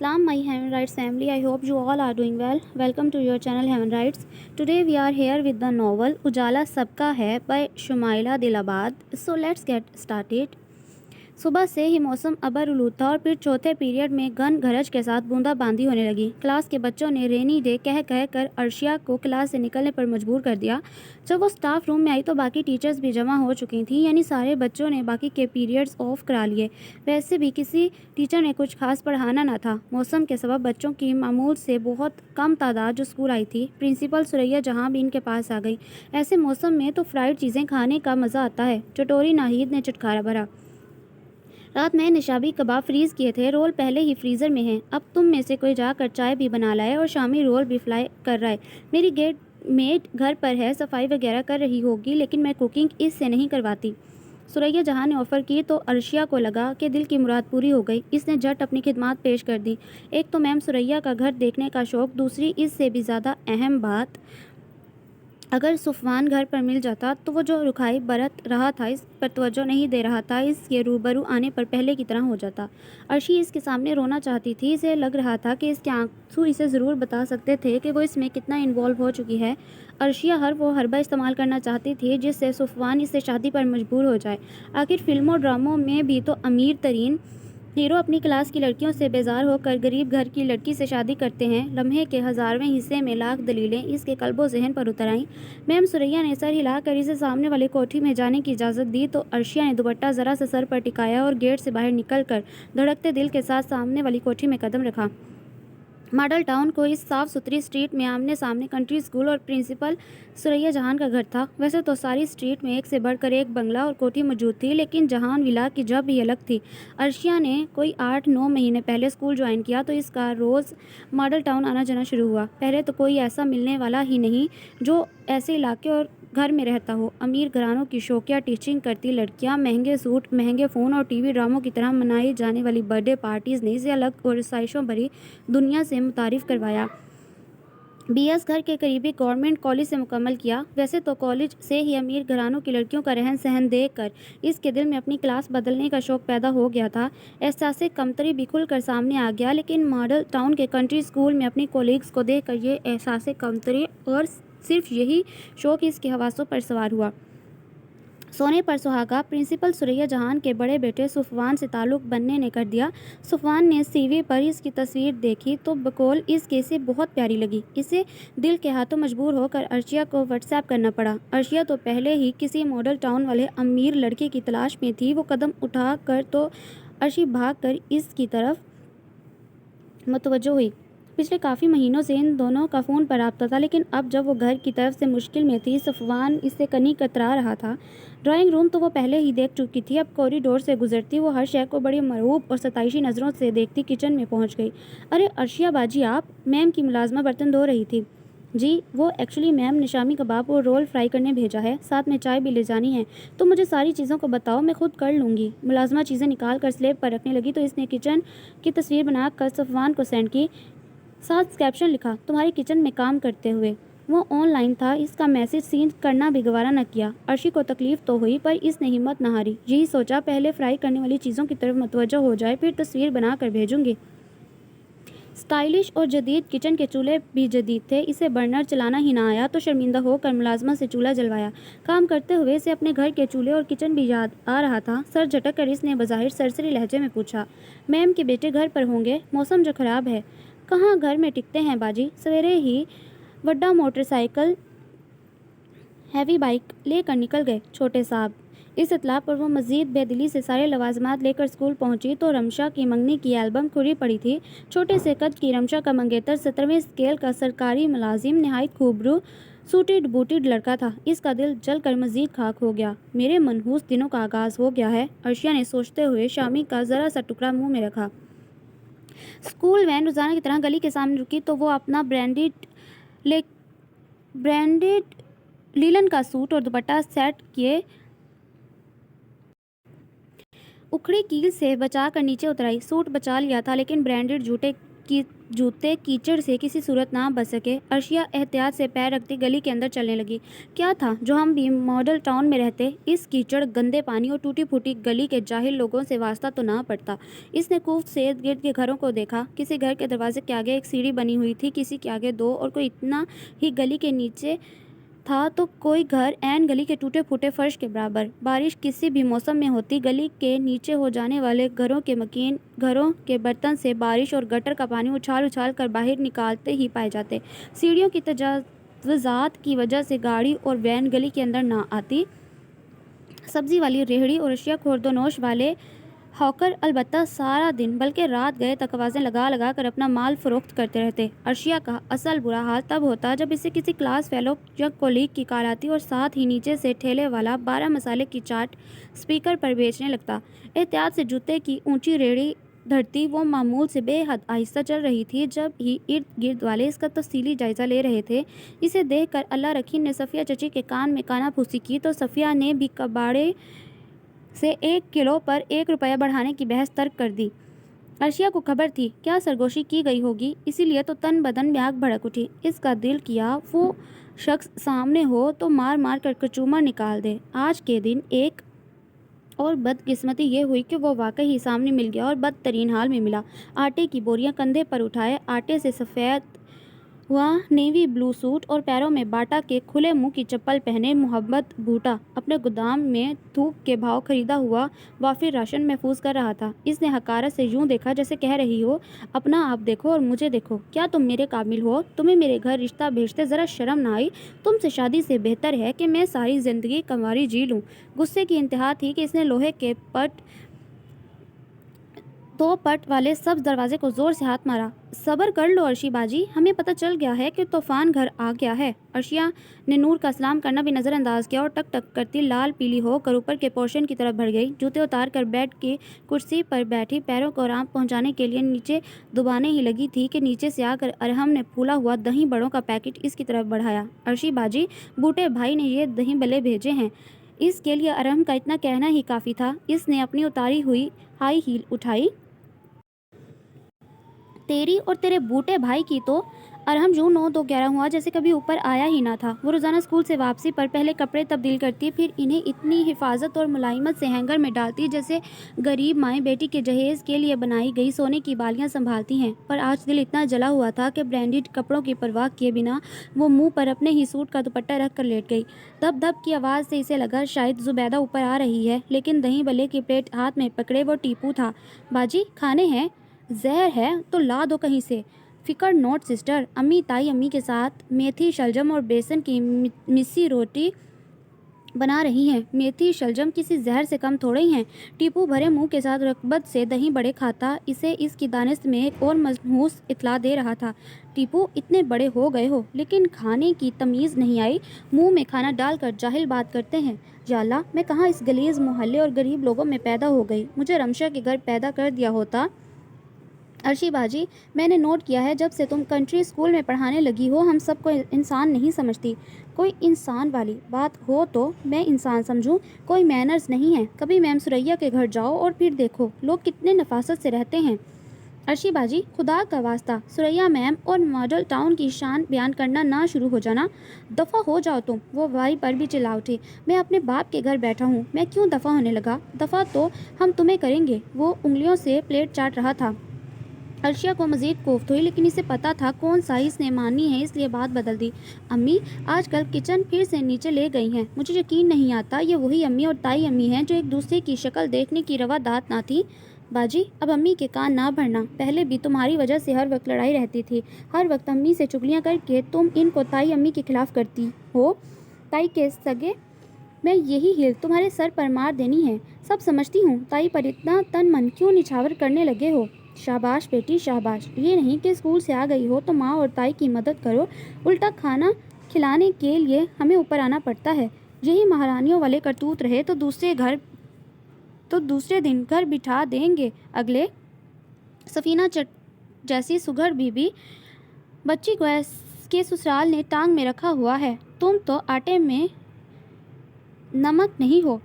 Salam, my Heaven Rights family. I hope you all are doing well. Welcome to your channel Heaven Rights. Today we are here with the novel Ujala Sabka Hai by Shumaila Dilabad. So let's get started. सुबह से ही मौसम अबर आलूद था और फिर चौथे period में घन गरज के साथ बूंदाबांदी होने लगी। क्लास के बच्चों ने रेनी डे कह कर अर्शिया को क्लास से निकलने पर मजबूर कर दिया। जब वो स्टाफ रूम में आई तो बाकी टीचर्स भी जमा हो चुकी थीं, यानी सारे बच्चों ने बाकी के पीरियड्स ऑफ करा लिए। वैसे भी किसी टीचर ने कुछ खास पढ़ाना ना था। मौसम के सबब बच्चों की मामूल से बहुत कम तादाद जो स्कूल आई थी। प्रिंसिपल सुरैया जहाँ भी इनके पास आ गई। ऐसे मौसम में तो फ्राइड चीज़ें खाने का मज़ा आता है। चटोरी नाहिद ने चटकारा भरा। रात में निशाबी कबाब फ्रीज़ किए थे, रोल पहले ही फ्रीज़र में हैं। अब तुम में से कोई जाकर चाय भी बना लाए और शामी रोल भी फ्राई कर रहा है। मेरी गेट मेड घर पर है, सफाई वगैरह कर रही होगी, लेकिन मैं कुकिंग इससे नहीं करवाती। सुरैया जहाँ ने ऑफ़र की तो अर्शिया को लगा कि दिल की मुराद पूरी हो गई। इसने झट अपनी खिदमत पेश कर दी। एक तो मैम सुरैया का घर देखने का शौक़, दूसरी इससे भी ज़्यादा अहम बात, अगर सुफ़वान घर पर मिल जाता तो वो जो रुखाई बरत रहा था, इस पर तवज्जो नहीं दे रहा था, इसके रूबरू आने पर पहले की तरह हो जाता। अर्शी इसके सामने रोना चाहती थी। इसे लग रहा था कि इसके आंसू इसे ज़रूर बता सकते थे कि वो इसमें कितना इन्वॉल्व हो चुकी है। अर्शिया वो हरबा इस्तेमाल करना चाहती थी जिससे सुफ़वान इससे शादी पर मजबूर हो जाए। आखिर फिल्मों ड्रामों में भी तो अमीर तरीन हीरो अपनी क्लास की लड़कियों से बेजार होकर गरीब घर की लड़की से शादी करते हैं। लम्हे के 1000वें हिस्से में लाख दलीलें इसके कल्बो ज़हन पर उतर आईं। मैम सुरैया ने सर हिलाकर इसे सामने वाली कोठी में जाने की इजाज़त दी तो अर्शिया ने दुपट्टा ज़रा सा सर पर टिकाया और गेट से बाहर निकलकर धड़कते दिल के साथ सामने वाली कोठी में कदम रखा। मॉडल टाउन को इस साफ़ सुथरी स्ट्रीट में आमने सामने कंट्री स्कूल और प्रिंसिपल सुरैया जहान का घर था। वैसे तो सारी स्ट्रीट में एक से बढ़कर एक बंगला और कोठी मौजूद थी, लेकिन जहान विला की जब भी अलग थी। अर्शिया ने कोई 8-9 महीने पहले स्कूल ज्वाइन किया तो इसका रोज़ मॉडल टाउन आना जाना शुरू हुआ। पहले तो कोई ऐसा मिलने वाला ही नहीं जो ऐसे इलाके और घर में रहता हो। अमीर घरानों की शौकिया टीचिंग करती लड़कियां, महंगे सूट, महंगे फ़ोन और टीवी ड्रामों की तरह मनाई जाने वाली बर्थडे पार्टीज़ ने इसे अलग और रसाइशों भरी दुनिया से मुतारिफ़ करवाया। बीएस घर के करीबी गवर्नमेंट कॉलेज से मुकम्मल किया। वैसे तो कॉलेज से ही अमीर घरानों की लड़कियों का रहन सहन देख कर इसके दिल में अपनी क्लास बदलने का शौक़ पैदा हो गया था। एहसास कमतरी भी खुल कर सामने आ गया, लेकिन मॉडल टाउन के कंट्री स्कूल में अपनी कोलीग्स को देख कर ये एहसास कमतरी और सिर्फ यही शौक़ इसके हवासों पर सवार हुआ। सोने पर सुहागा प्रिंसिपल सुरैया जहान के बड़े बेटे सुफ़वान से ताल्लुक़ बनने ने कर दिया। सुफ़वान ने सीवी पर इसकी तस्वीर देखी तो बकौल इसके इसे बहुत प्यारी लगी। इसे दिल के हाथों मजबूर होकर अर्शिया को व्हाट्सएप करना पड़ा। अर्शिया तो पहले ही किसी मॉडल टाउन वाले अमीर लड़के की तलाश में थी। वो कदम उठा कर तो अर्शी भाग कर इसकी तरफ मुतवज्जो हुई। पिछले काफ़ी महीनों से इन दोनों का फ़ोन पर रब्ता था, लेकिन अब जब वो घर की तरफ से मुश्किल में थी, सुफ़वान इससे कनी कतरा रहा था। ड्राइंग रूम तो वो पहले ही देख चुकी थी। अब कॉरिडोर से गुजरती वो हर शय को बड़ी मरूब और सताइशी नज़रों से देखती किचन में पहुंच गई। अरे अर्शिया बाजी, आप? मैम की मुलाजमा बर्तन धो रही थी। जी, वो एक्चुअली मैम निशामी कबाब और रोल फ्राई करने भेजा है, साथ में चाय भी ले जानी है। तो मुझे सारी चीज़ों को बताओ, मैं खुद कर लूँगी। मुलाजमा चीज़ें निकाल कर स्लेब पर रखने लगी तो इसने किचन की तस्वीर बनाकर सुफ़वान को सेंड की। साथ कैप्शन लिखा, तुम्हारी किचन में काम करते हुए। वो ऑनलाइन था, इसका मैसेज सीन करना भी गवारा न किया। अर्शी को तकलीफ़ तो हुई पर इसने हिम्मत न हारी। यही सोचा पहले फ्राई करने वाली चीज़ों की तरफ मुतवज्जो हो जाए, फिर तस्वीर बना कर भेजूँगी। स्टाइलिश और जदीद किचन के चूल्हे भी जदीद थे। इसे बर्नर चलाना ही ना आया तो शर्मिंदा होकर मुलाजमा से चूल्हा जलवाया। काम करते हुए इसे अपने घर के चूल्हे और किचन भी याद आ रहा था। सर झटक कर इसने बज़ाहिर सरसरी लहजे में पूछा, मैम के बेटे घर पर होंगे? मौसम जो ख़राब है। कहाँ घर में टिकते हैं बाजी। सवेरे ही वड्डा मोटरसाइकिल हैवी बाइक लेकर निकल गए छोटे साहब। इस इतला पर वो मज़ीद बेदिली से सारे लवाजमात लेकर स्कूल पहुंची तो रमशा की मंगनी की एल्बम खुली पड़ी थी। छोटे से कद की रमशा का मंगेतर 17वें स्केल का सरकारी मुलाजिम, नहायत खूबरू सूटेड बूटेड लड़का था। इसका दिल जल कर मज़ीद खाक हो गया। मेरे मनहूस दिनों का आगाज़ हो गया है, अर्शिया ने सोचते हुए शामी का ज़रा सा टुकड़ा मुँह में रखा। स्कूल वैन रोज़ाना की तरह गली के सामने रुकी तो वो अपना ब्रांडेड लीलन का सूट और दुपट्टा सेट किए उखड़ी कील से बचा कर नीचे उतराई। सूट बचा लिया था, लेकिन ब्रांडेड जूते की जूते कीचड़ से किसी सूरत ना बच सके। अर्शिया एहतियात से पैर रखती गली के अंदर चलने लगी। क्या था जो हम भी मॉडल टाउन में रहते, इस कीचड़, गंदे पानी और टूटी फूटी गली के जाहिल लोगों से वास्ता तो ना पड़ता। इसने कुफ्त से इर्द गिर्द के घरों को देखा। किसी घर के दरवाजे के आगे एक सीढ़ी बनी हुई थी, किसी के आगे दो, और कोई इतना ही गली के नीचे था तो कोई घर ऐन गली के टूटे फूटे फर्श के बराबर। बारिश किसी भी मौसम में होती, गली के नीचे हो जाने वाले घरों के मकीन घरों के बर्तन से बारिश और गटर का पानी उछाल उछाल कर बाहर निकालते ही पाए जाते। सीढ़ियों की तजावुज़ात की वजह से गाड़ी और वैन गली के अंदर ना आती। सब्जी वाली रेहड़ी और अशिया खुर्दोनोश वाले हॉकर अलबत्ता सारा दिन बल्कि रात गए तक आवाज़ें लगा लगा कर अपना माल फरोख्त करते रहते। अर्शिया का असल बुरा हाल तब होता जब इसे किसी क्लास फेलो या कोलीग की कॉल आती और साथ ही नीचे से ठेले वाला 12 मसाले की चाट स्पीकर पर बेचने लगता। एहतियात से जूते की ऊंची रेहड़ी धरती वो मामूल से बेहद आहिस्ता चल रही थी। जब ही इर्द गिर्द वाले इसका तफसीली जायज़ा ले रहे थे, इसे देख कर अल्लाह रखीन ने सफ़िया चची के कान में काना फूसी की तो सफ़िया ने भी कबाड़े से 1 किलो पर 1 रुपया बढ़ाने की बहस तर्क कर दी। अर्शिया को खबर थी क्या सरगोशी की गई होगी, इसीलिए तो तन बदन में आग भड़क उठी। इसका दिल किया वो शख्स सामने हो तो मार मार कर कचूमर निकाल दे। आज के दिन एक और बदकिस्मती ये हुई कि वो वाकई ही सामने मिल गया और बदतरीन हाल में मिला। आटे की बोरियां कंधे पर उठाए, आटे से सफ़ेद हुआ नेवी ब्लू सूट और पैरों में बाटा के खुले मुंह की चप्पल पहने मोहब्बत बूटा अपने गोदाम में थूक के भाव खरीदा हुआ वाफिर राशन महफूज कर रहा था। इसने हकारत से यूं देखा जैसे कह रही हो, अपना आप देखो और मुझे देखो, क्या तुम मेरे काबिल हो? तुम्हें मेरे घर रिश्ता भेजते ज़रा शर्म ना आई? तुमसे शादी से बेहतर है कि मैं सारी ज़िंदगी कंवारी जी लूँ। गुस्से की इंतहा थी कि इसने लोहे के दो पट वाले सब्ज दरवाजे को जोर से हाथ मारा। सब्र कर लो अर्शी बाजी, हमें पता चल गया है कि तूफान घर आ गया है। अर्शिया ने नूर का सलाम करना भी नज़रअंदाज किया और टक टक करती लाल पीली होकर ऊपर के पोर्शन की तरफ बढ़ गई। जूते उतार कर बेड की कुर्सी पर बैठी पैरों को आराम पहुंचाने के लिए नीचे दुबाने ही लगी थी कि नीचे से आकर अरहम ने फूला हुआ दही बड़ों का पैकेट इसकी तरफ बढ़ाया। अर्शी बाजी, बूटे भाई ने ये दही बल्ले भेजे हैं। इसके लिए अरहम का इतना कहना ही काफ़ी था। इसने अपनी उतारी हुई हाई हील उठाई। तेरी और तेरे बूटे भाई की तो अरहम यूं 9-2-11 हुआ जैसे कभी ऊपर आया ही ना था। वो रोज़ाना स्कूल से वापसी पर पहले कपड़े तब्दील करती, फिर इन्हें इतनी हिफाजत और मुलायमत से हैंगर में डालती जैसे गरीब माएँ बेटी के जहेज़ के लिए बनाई गई सोने की बालियाँ संभालती हैं। पर आज दिल इतना जला हुआ था कि ब्रांडेड कपड़ों की परवाह किए बिना वो मुँह पर अपने ही सूट का दुपट्टा रख कर लेट गई। धप धप की आवाज़ से इसे लगा शायद जुबैदा ऊपर आ रही है, लेकिन दही बल्ले की प्लेट हाथ में पकड़े वो टीपू था। बाजी, खाने हैं? जहर है तो ला दो कहीं से। फिकर नोट सिस्टर, अम्मी ताई अम्मी के साथ मेथी शलजम और बेसन की मिस्सी रोटी बना रही हैं। मेथी शलजम किसी जहर से कम थोड़े ही हैं। टीपू भरे मुंह के साथ रकबत से दही बड़े खाता इसे इसकी दानिश में एक और मनहूस इतला दे रहा था। टीपू, इतने बड़े हो गए हो लेकिन खाने की तमीज़ नहीं आई, मुंह में खाना डालकर जाहिल बात करते हैं। या अल्लाह, मैं कहाँ इस गलीज़ मोहल्ले और गरीब लोगों में पैदा हो गई, मुझे रमशा के घर पैदा कर दिया होता। अर्शी बाजी, मैंने नोट किया है जब से तुम कंट्री स्कूल में पढ़ाने लगी हो हम सबको इंसान नहीं समझती। कोई इंसान वाली बात हो तो मैं इंसान समझूं, कोई मैनर्स नहीं है। कभी मैम सुरैया के घर जाओ और फिर देखो लोग कितने नफासत से रहते हैं। अर्शी बाजी, खुदा का वास्ता सुरैया मैम और मॉडल टाउन की शान बयान करना ना शुरू हो जाना। दफ़ा हो जाओ तुम। वो भाई पर भी चिल्ला उठी। मैं अपने बाप के घर बैठा हूँ, मैं क्यों दफ़ा होने लगा? दफ़ा तो हम तुम्हें करेंगे। वो उंगलियों से प्लेट चाट रहा था। अर्शिया को मज़ीद कोफ्त हुई, लेकिन इसे पता था कौन सा इसने मानी है, इसलिए बात बदल दी। अम्मी, आजकल किचन फिर से नीचे ले गई हैं। मुझे यकीन नहीं आता ये वही अम्मी और ताई अम्मी हैं जो एक दूसरे की शक्ल देखने की रवादात ना थी। बाजी, अब अम्मी के कान ना भरना। पहले भी तुम्हारी वजह से हर वक्त लड़ाई रहती थी। हर वक्त अम्मी से चुगलियाँ करके तुम इनको ताई अम्मी के खिलाफ करती हो। ताई के सगे मैं यही हिल तुम्हारे सर पर मार देनी है। सब समझती हूँ, ताई पर इतना तन मन क्यों निछावर करने लगे हो? शाबाश बेटी शाबाश। ये नहीं कि स्कूल से आ गई हो तो माँ और ताई की मदद करो, उल्टा खाना खिलाने के लिए हमें ऊपर आना पड़ता है। यही महारानियों वाले करतूत रहे तो दूसरे दिन घर बिठा देंगे अगले। सफीना जैसी सुघड़ बीबी बच्ची को के ससुराल ने टांग में रखा हुआ है। तुम तो आटे में नमक नहीं हो।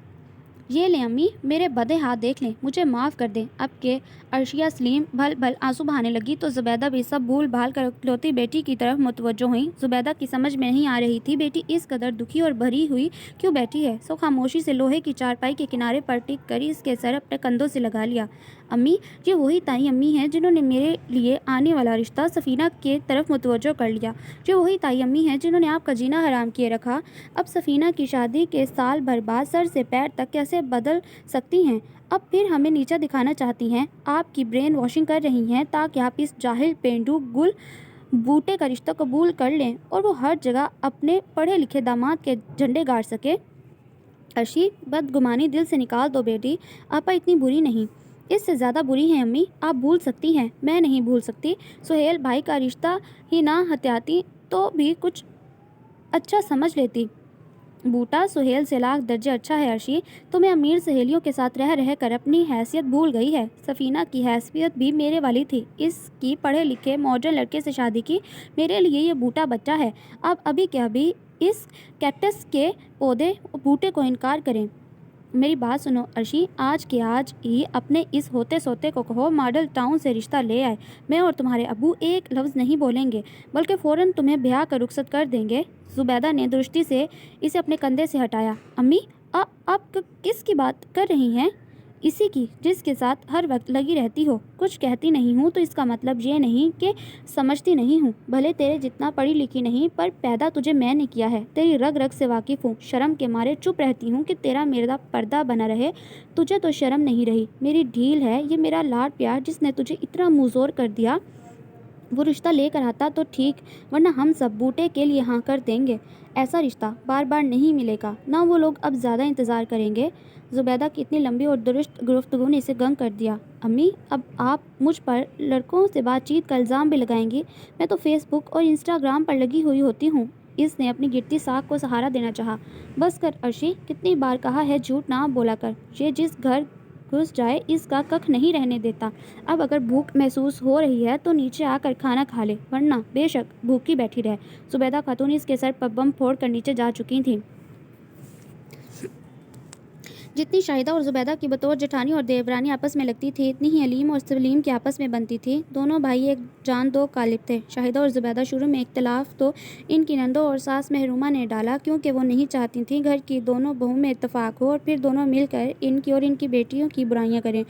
یہ لیں امی، میرے بدے ہاتھ دیکھ لیں، مجھے معاف کر دیں۔ اب کہ عرشیہ سلیم بھل بھل آنسو بہانے لگی تو زبیدہ بھی سب بھول بھال کر اکلوتی بیٹی کی طرف متوجہ ہوئیں۔ زبیدہ کی سمجھ میں نہیں آ رہی تھی بیٹی اس قدر دکھی اور بھری ہوئی کیوں بیٹھی ہے۔ سو خاموشی سے لوہے کی چارپائی کے کنارے پر ٹک کر اس کے سر اپنے کندھوں سے لگا لیا۔ امی، یہ وہی تائی امی ہیں جنہوں نے میرے لیے آنے والا رشتہ سفینہ کے طرف متوجہ کر لیا۔ یہ وہی تائی امی ہیں جنہوں نے آپ کا جینا حرام کیے رکھا۔ اب سفینہ کی شادی کے سال بھر بعد سر سے پیر تک کیسے بدل سکتی ہیں؟ اب پھر ہمیں نیچا دکھانا چاہتی ہیں، آپ کی برین واشنگ کر رہی ہیں تاکہ آپ اس جاہل پینڈو گل بوٹے کا رشتہ قبول کر لیں اور وہ ہر جگہ اپنے پڑھے لکھے داماد کے جھنڈے گاڑ سکے۔ عرشی، بدگمانی دل سے نکال دو بیٹی، آپا اتنی بری نہیں، اس سے زیادہ بری ہیں امی، آپ بھول سکتی ہیں، میں نہیں بھول سکتی۔ سہیل بھائی کا رشتہ ہی نہ ہتھیاتی تو بھی کچھ اچھا سمجھ لیتی۔ بوٹا سہیل سے لاکھ درجے اچھا ہے عرشی، تمہیں امیر سہیلیوں کے ساتھ رہ کر اپنی حیثیت بھول گئی ہے۔ سفینہ کی حیثیت بھی میرے والی تھی، اس کی پڑھے لکھے ماڈرن لڑکے سے شادی کی، میرے لیے یہ بوٹا بچہ ہے۔ اب ابھی کے ابھی اس کیکٹس کے پودے بوٹے کو انکار کریں۔ میری بات سنو عرشی، آج کے آج ہی اپنے اس ہوتے سوتے کو کہو ماڈل ٹاؤن سے رشتہ لے آئے۔ میں اور تمہارے ابو ایک لفظ نہیں بولیں گے، بلکہ فوراً تمہیں بیاہ کر رخصت کر دیں گے۔ زبیدہ نے درستی سے اسے اپنے کندھے سے ہٹایا۔ امی، آپ کس کی بات کر رہی ہیں؟ اسی کی جس کے ساتھ ہر وقت لگی رہتی ہو۔ کچھ کہتی نہیں ہوں تو اس کا مطلب یہ نہیں کہ سمجھتی نہیں ہوں، بھلے تیرے جتنا پڑھی لکھی نہیں، پر پیدا تجھے میں نے کیا ہے، تیری رگ رگ سے واقف ہوں۔ شرم کے مارے چپ رہتی ہوں کہ تیرا میرا پردہ بنا رہے، تجھے تو شرم نہیں رہی۔ میری ڈھیل ہے یہ میرا لاڈ پیار جس نے تجھے اتنا منہ زور کر دیا۔ وہ رشتہ لے کر آتا تو ٹھیک، ورنہ ہم سب بوٹے کے لیے ہاں کر دیں گے۔ ایسا رشتہ بار بار نہیں ملے گا، نہ وہ لوگ اب زیادہ انتظار کریں گے۔ زبیدہ کی اتنی لمبی اور درست گفتگو نے اسے گنگ کر دیا۔ امی، اب آپ مجھ پر لڑکوں سے بات چیت کا الزام بھی لگائیں گی؟ میں تو فیس بک اور انسٹاگرام پر لگی ہوئی ہوتی ہوں۔ اس نے اپنی گرتی ساکھ کو سہارا دینا چاہا۔ بس کر عرشی، کتنی بار کہا ہے جھوٹ نہ بولا کر، یہ جس گھر گھس جائے اس کا ککھ نہیں رہنے دیتا۔ اب اگر بھوک محسوس ہو رہی ہے تو نیچے آ کر کھانا کھا لے، ورنہ بے شک بھوکی بیٹھی رہے۔ زبیدہ خاتون اس کے سر پر بم پھوڑ کر نیچے جا چکی تھیں۔ جتنی شاہدہ اور زبیدہ کی بطور جٹھانی اور دیورانی آپس میں لگتی تھی، اتنی ہی علیم اور سلیم کی آپس میں بنتی تھی۔ دونوں بھائی ایک جان دو قالب تھے۔ شاہدہ اور زبیدہ شروع میں اختلاف تو ان کی نندوں اور ساس محرومہ نے ڈالا، کیونکہ وہ نہیں چاہتی تھیں گھر کی دونوں بہوؤں میں اتفاق ہو اور پھر دونوں مل کر ان کی اور ان کی بیٹیوں کی برائیاں کریں۔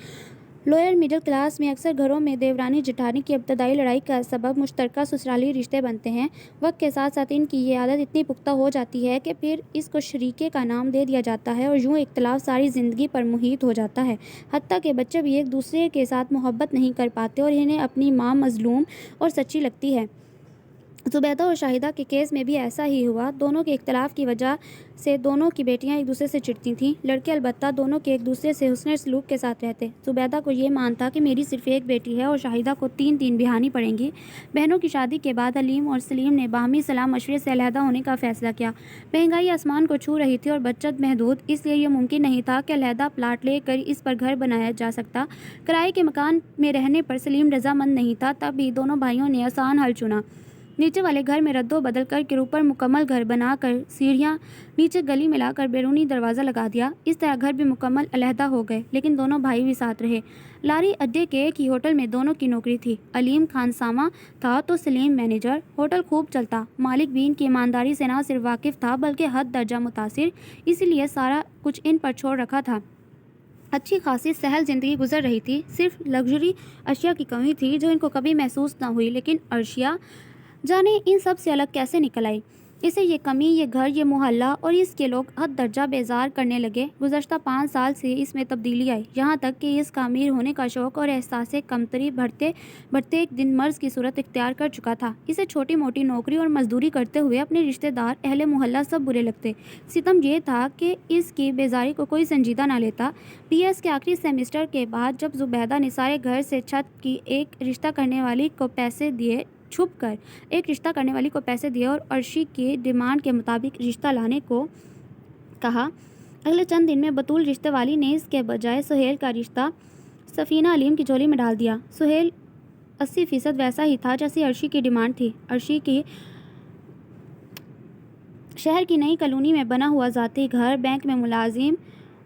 لوئر مڈل کلاس میں اکثر گھروں میں دیورانی جٹھانی کی ابتدائی لڑائی کا سبب مشترکہ سسرالی رشتے بنتے ہیں۔ وقت کے ساتھ ساتھ ان کی یہ عادت اتنی پختہ ہو جاتی ہے کہ پھر اس کو شریکے کا نام دے دیا جاتا ہے اور یوں اختلاف ساری زندگی پر محیط ہو جاتا ہے، حتیٰ کہ بچے بھی ایک دوسرے کے ساتھ محبت نہیں کر پاتے اور انہیں اپنی ماں مظلوم اور سچی لگتی ہے۔ زبیدہ اور شاہدہ کے کیس میں بھی ایسا ہی ہوا۔ دونوں کے اختلاف کی وجہ سے دونوں کی بیٹیاں ایک دوسرے سے چڑھتی تھیں۔ لڑکے البتہ دونوں کے ایک دوسرے سے حسن سلوک کے ساتھ رہتے۔ زبیدہ کو یہ مان تھا کہ میری صرف ایک بیٹی ہے اور شاہدہ کو تین بہانی پڑیں گی۔ بہنوں کی شادی کے بعد حلیم اور سلیم نے باہمی صلاح مشورے سے علیحدہ ہونے کا فیصلہ کیا۔ مہنگائی آسمان کو چھو رہی تھی اور بچت محدود، اس لیے یہ ممکن نہیں تھا کہ علیحدہ پلاٹ لے کر اس پر گھر بنایا جا سکتا۔ کرائے کے مکان میں رہنے پر سلیم رضامند نہیں تھا، تب بھی دونوں بھائیوں نے آسان حل چنا۔ نیچے والے گھر میں رد و بدل کر کے اوپر مکمل گھر بنا کر سیڑھیاں نیچے گلی میں لا کر بیرونی دروازہ لگا دیا۔ اس طرح گھر بھی مکمل علیحدہ ہو گئے، لیکن دونوں بھائی بھی ساتھ رہے۔ لاری اڈے کے ایک ہی ہوٹل میں دونوں کی نوکری تھی۔ علیم خانسامہ تھا تو سلیم مینیجر۔ ہوٹل خوب چلتا، مالک بھی ان کی ایمانداری سے نہ صرف واقف تھا بلکہ حد درجہ متاثر، اسی لیے سارا کچھ ان پر چھوڑ رکھا تھا۔ اچھی خاصی سہل زندگی گزر رہی تھی، صرف لگژری اشیاء کی کمی تھی جو ان کو کبھی محسوس نہ ہوئی، لیکن عرشیہ جانے ان سب سے الگ کیسے نکل آئی۔ اسے یہ کمی، یہ گھر، یہ محلہ اور اس کے لوگ حد درجہ بیزار کرنے لگے۔ گزشتہ 5 سال سے اس میں تبدیلی آئی، یہاں تک کہ اس کا امیر ہونے کا شوق اور احساس کمتری بڑھتے ایک دن مرض کی صورت اختیار کر چکا تھا۔ اسے چھوٹی موٹی نوکری اور مزدوری کرتے ہوئے اپنے رشتہ دار، اہل محلہ سب برے لگتے۔ ستم یہ تھا کہ اس کی بیزاری کو کوئی سنجیدہ نہ لیتا۔ BS کے آخری سیمسٹر کے بعد جب زبیدہ نے سارے گھر سے چھت کی ایک رشتہ کرنے والی کو پیسے دیے اور عرشی کی ڈیمانڈ کے مطابق رشتہ لانے کو کہا، اگلے چند دن میں بطول رشتے والی نے اس کے بجائے سہیل کا رشتہ سفینہ علیم کی جھولی میں ڈال دیا۔ سہیل 80% ویسا ہی تھا جیسی عرشی کی ڈیمانڈ تھی۔ عرشی کی شہر کی نئی کالونی میں بنا ہوا ذاتی گھر، بینک میں ملازم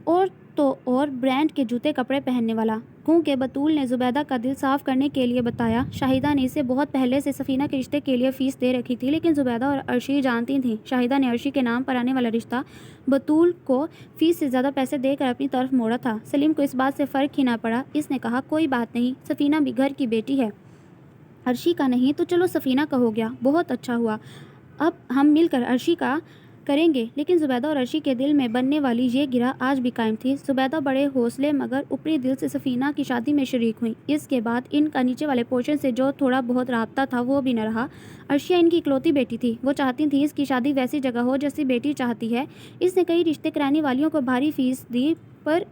اور تو اور برانڈ کے جوتے کپڑے پہننے والا۔ کیونکہ بطول نے زبیدہ کا دل صاف کرنے کے لیے بتایا، شاہدہ نے اسے بہت پہلے سے سفینہ کے رشتے کے لیے فیس دے رکھی تھی، لیکن زبیدہ اور عرشی جانتی تھیں شاہدہ نے عرشی کے نام پر آنے والا رشتہ بطول کو فیس سے زیادہ پیسے دے کر اپنی طرف موڑا تھا۔ سلیم کو اس بات سے فرق ہی نہ پڑا۔ اس نے کہا، کوئی بات نہیں، سفینہ بھی گھر کی بیٹی ہے، عرشی کا نہیں تو چلو سفینہ کا ہو گیا، بہت اچھا ہوا، اب ہم مل کر عرشی کا کریں گے۔ لیکن زبیدہ اور عرشی کے دل میں بننے والی یہ گرہ آج بھی قائم تھی۔ زبیدہ بڑے حوصلے مگر اوپری دل سے سفینہ کی شادی میں شریک ہوئی۔ اس کے بعد ان کا نیچے والے پورشن سے جو تھوڑا بہت رابطہ تھا وہ بھی نہ رہا۔ عرشیہ ان کی اکلوتی بیٹی تھی، وہ چاہتی تھی اس کی شادی ویسی جگہ ہو جیسی بیٹی چاہتی ہے۔ اس نے کئی رشتے کرانے والیوں کو بھاری فیس دی، پر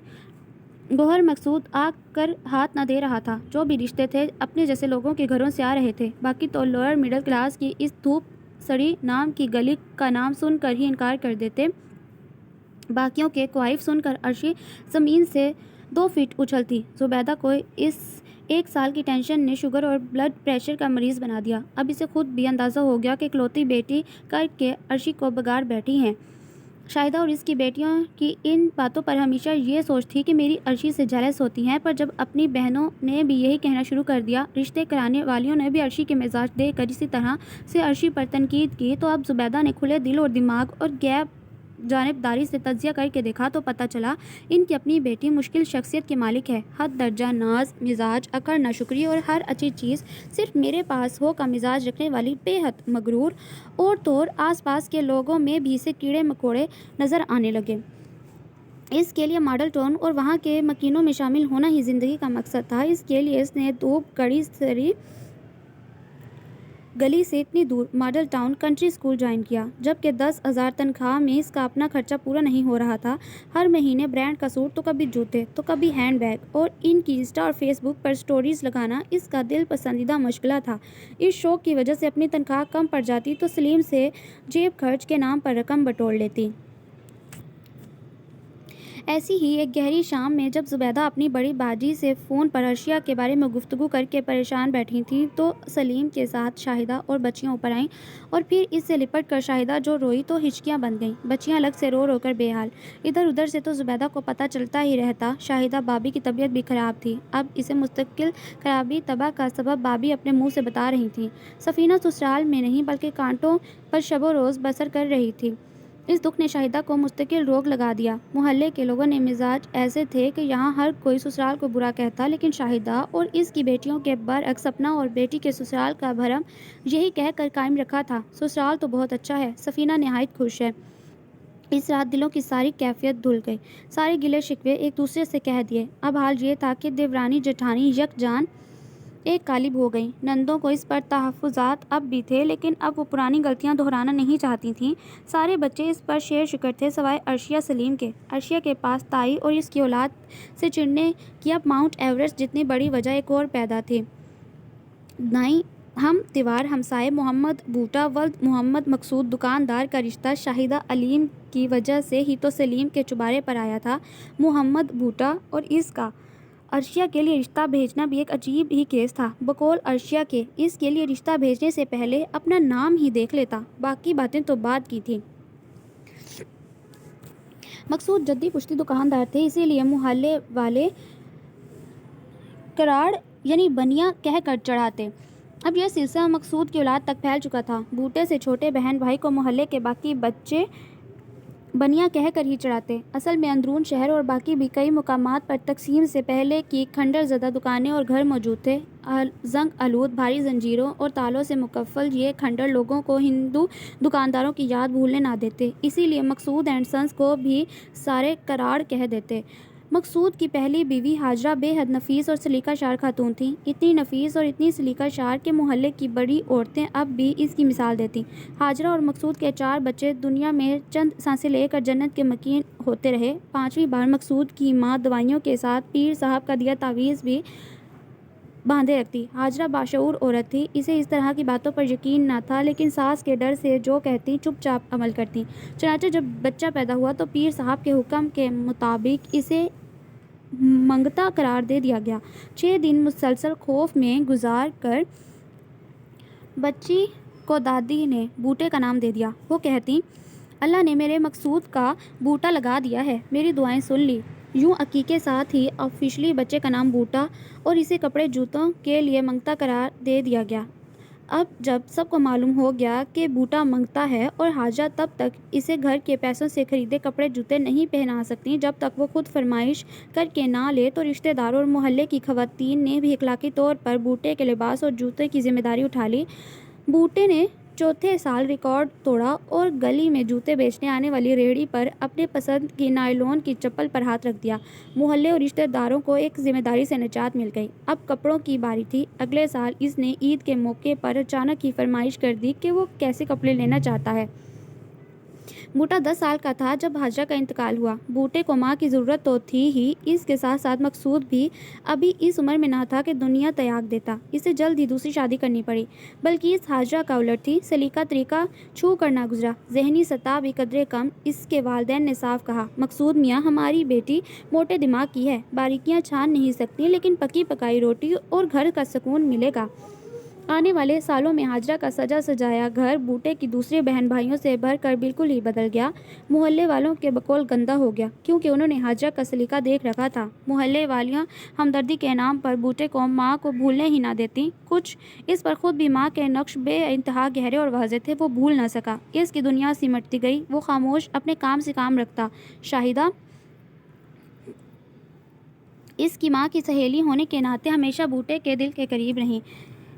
گوہر مقصود آ کر ہاتھ نہ دے رہا تھا۔ جو بھی رشتے تھے اپنے جیسے لوگوں کے گھروں سے آ رہے تھے، باقی تو لوئر مڈل کلاس کی اس دھوپ سڑی نام کی گلی کا نام سن کر ہی انکار کر دیتے۔ باقیوں کے کوائف سن کر عرشی زمین سے 2 فٹ اچھلتی۔ زبیدہ کو اس 1 سال کی ٹینشن نے شوگر اور بلڈ پریشر کا مریض بنا دیا۔ اب اسے خود بھی اندازہ ہو گیا کہ اکلوتی بیٹی کر کے عرشی کو بگاڑ بیٹھی ہیں۔ شاہدہ اور اس کی بیٹیوں کی ان باتوں پر ہمیشہ یہ سوچ تھی کہ میری عرشی سے جیلس ہوتی ہیں، پر جب اپنی بہنوں نے بھی یہی کہنا شروع کر دیا، رشتے کرانے والیوں نے بھی عرشی کے مزاج دیکھ کر اسی طرح سے عرشی پر تنقید کی، تو اب زبیدہ نے کھلے دل اور دماغ اور غیر جانبداری سے تجزیہ کر کے دیکھا تو پتہ چلا ان کی اپنی بیٹی مشکل شخصیت کی مالک ہے، حد درجہ ناز مزاج، اکڑ ناشکری اور ہر اچھی چیز صرف میرے پاس ہو کا مزاج رکھنے والی بے حد مغرور اور طور آس پاس کے لوگوں میں بھی اسے کیڑے مکوڑے نظر آنے لگے۔ اس کے لیے ماڈل ٹاؤن اور وہاں کے مکینوں میں شامل ہونا ہی زندگی کا مقصد تھا۔ اس کے لیے اس نے دھوپ گڑی سری گلی سے اتنی دور model town country school join کیا، جبکہ 10,000 تنخواہ میں اس کا اپنا خرچہ پورا نہیں ہو رہا تھا۔ ہر مہینے برانڈ کا سوٹ، تو کبھی جوتے، تو کبھی ہینڈ بیگ، اور ان کی انسٹا اور فیس بک پر سٹوریز لگانا اس کا دل پسندیدہ مشغلہ تھا۔ اس شوق کی وجہ سے اپنی تنخواہ کم پڑ جاتی تو سلیم سے جیب خرچ کے نام پر رقم بٹور لیتی۔ ایسی ہی ایک گہری شام میں جب زبیدہ اپنی بڑی باجی سے فون پر عرشیہ کے بارے میں گفتگو کر کے پریشان بیٹھی تھیں، تو سلیم کے ساتھ شاہدہ اور بچیاں اوپر آئیں، اور پھر اس سے لپٹ کر شاہدہ جو روئی تو ہچکیاں بن گئیں، بچیاں الگ سے رو رو کر بے حال۔ ادھر ادھر سے تو زبیدہ کو پتہ چلتا ہی رہتا۔ شاہدہ بابی کی طبیعت بھی خراب تھی، اب اسے مستقل خرابی طبع کا سبب بابی اپنے منہ سے بتا رہی تھیں۔ سفینہ سسرال میں نہیں بلکہ کانٹوں پر شب و روز بسر کر رہی تھی۔ اس دکھ نے شاہدہ کو مستقل روگ لگا دیا۔ محلے کے لوگوں نے مزاج ایسے تھے کہ یہاں ہر کوئی سسرال کو برا کہتا، لیکن شاہدہ اور اس کی بیٹیوں کے برعکس اپنا اور بیٹی کے سسرال کا بھرم یہی کہہ کر قائم رکھا تھا، سسرال تو بہت اچھا ہے، سفینہ نہایت خوش ہے۔ اس رات دلوں کی ساری کیفیت دھل گئی، سارے گلے شکوے ایک دوسرے سے کہہ دیے۔ اب حال یہ تھا کہ دیورانی جیٹھانی یک جان ایک قالب ہو گئی۔ نندوں کو اس پر تحفظات اب بھی تھے، لیکن اب وہ پرانی غلطیاں دہرانا نہیں چاہتی تھیں۔ سارے بچے اس پر شیر شکر تھے سوائے عرشیہ سلیم کے۔ عرشیہ کے پاس تائی اور اس کی اولاد سے چڑھنے کی اب ماؤنٹ ایورسٹ جتنی بڑی وجہ ایک اور پیدا تھی۔ دائیں ہم تیوار ہمسائے محمد بوٹا ولد محمد مقصود دکاندار کا رشتہ شاہدہ علیم کی وجہ سے ہی تو سلیم کے چوبارے پر آیا تھا۔ محمد بوٹا اور اس کا عرشیہ کے لیے رشتہ بھیجنا بھی ایک عجیب ہی کیس تھا۔ بقول عرشیہ کے اس کے لیے رشتہ بھیجنے سے پہلے اپنا نام ہی دیکھ لیتا، باقی باتیں تو بعد کی تھیں۔ مقصود جدی پشتی دکاندار تھے، اسی لیے محلے والے کراڑ یعنی بنیا کہہ کر چڑھاتے۔ اب یہ سلسلہ مقصود کی اولاد تک پھیل چکا تھا۔ بوٹے سے چھوٹے بہن بھائی کو محلے کے باقی بچے بنیا کہہ کر ہی چڑھاتے۔ اصل میں اندرون شہر اور باقی بھی کئی مقامات پر تقسیم سے پہلے کی کھنڈر زدہ دکانیں اور گھر موجود تھے۔ زنگ آلود بھاری زنجیروں اور تالوں سے مقفل یہ کھنڈر لوگوں کو ہندو دکانداروں کی یاد بھولنے نہ دیتے، اسی لیے مقصود اینڈ سنس کو بھی سارے کراڑ کہہ دیتے۔ مقصود کی پہلی بیوی ہاجرہ بے حد نفیس اور سلیقہ شار خاتون تھیں، اتنی نفیس اور اتنی سلیقہ شار کہ محلے کی بڑی عورتیں اب بھی اس کی مثال دیتی۔ ہاجرہ اور مقصود کے 4 بچے دنیا میں چند سانسیں لے کر جنت کے مکین ہوتے رہے۔ 5ویں بار مقصود کی ماں دوائیوں کے ساتھ پیر صاحب کا دیا تعویذ بھی باندھے رکھتی۔ ہاجرہ باشعور عورت تھی، اسے اس طرح کی باتوں پر یقین نہ تھا، لیکن ساس کے ڈر سے جو کہتی چپ چاپ عمل کرتی۔ چنانچہ جب بچہ پیدا ہوا تو پیر صاحب کے حکم کے مطابق اسے منگتا قرار دے دیا گیا۔ 6 دن مسلسل خوف میں گزار کر بچی کو دادی نے بوٹے کا نام دے دیا۔ وہ کہتی، اللہ نے میرے مقصود کا بوٹا لگا دیا ہے، میری دعائیں سن لی۔ यूं अक्की के साथ ही ऑफिशियली बच्चे का नाम बूटा और इसे कपड़े जूतों के लिए मंगता करार दे दिया गया। अब जब सबको मालूम हो गया कि बूटा मंगता है और हाजा तब तक इसे घर के पैसों से खरीदे कपड़े जूते नहीं पहना सकती जब तक वो खुद फरमाइश करके ना ले, तो रिश्तेदारों और मोहल्ले की खवातीन ने भी इखलाकी तौर पर बूटे के लिबास और जूते की जिम्मेदारी उठा ली। बूटे ने चौथे साल रिकॉर्ड तोड़ा और गली में जूते बेचने आने वाली रेहड़ी पर अपने पसंद की नायलॉन की चप्पल पर हाथ रख दिया। मोहल्ले और रिश्तेदारों को एक जिम्मेदारी से निजात मिल गई। अब कपड़ों की बारी थी। अगले साल इसने ईद के मौके पर अचानक ही फरमाइश कर दी कि वो कैसे कपड़े लेना चाहता है। बूटा 10 साल का था जब हाजरा का इंतकाल हुआ। बूटे को माँ की ज़रूरत तो थी ही, इसके साथ साथ मकसूद भी अभी इस उम्र में ना था कि दुनिया त्याग देता। इसे जल्द ही दूसरी शादी करनी पड़ी। बल्कि इस हाजरा का उलट थी। सलीका तरीका छू कर ना गुजरा, जहनी सतह भी कदरे कम। इसके वालिदैन ने साफ कहा, मकसूद मियाँ, हमारी बेटी मोटे दिमाग की है, बारीकियाँ छान नहीं सकती, लेकिन पकी पकाई रोटी और घर का सुकून मिलेगा। आने वाले सालों में हाजरा का सजा सजाया घर बूटे की दूसरे बहन भाइयों से भरकर बिल्कुल ही बदल गया। मोहल्ले वालों के बकौल गंदा हो गया, क्योंकि उन्होंने हाजरा का सलीका देख रखा था। मोहल्ले वालियां हमदर्दी के नाम पर बूटे को माँ को भूलने ही ना देती। कुछ इस पर खुद भी माँ के नक्श बेइंतहा गहरे और वाज़ेह थे, वो भूल ना सका। इसकी दुनिया सिमटती गई, वो खामोश अपने काम से काम रखता। शाहिदा इसकी माँ की सहेली होने के नाते हमेशा बूटे के दिल के करीब रही।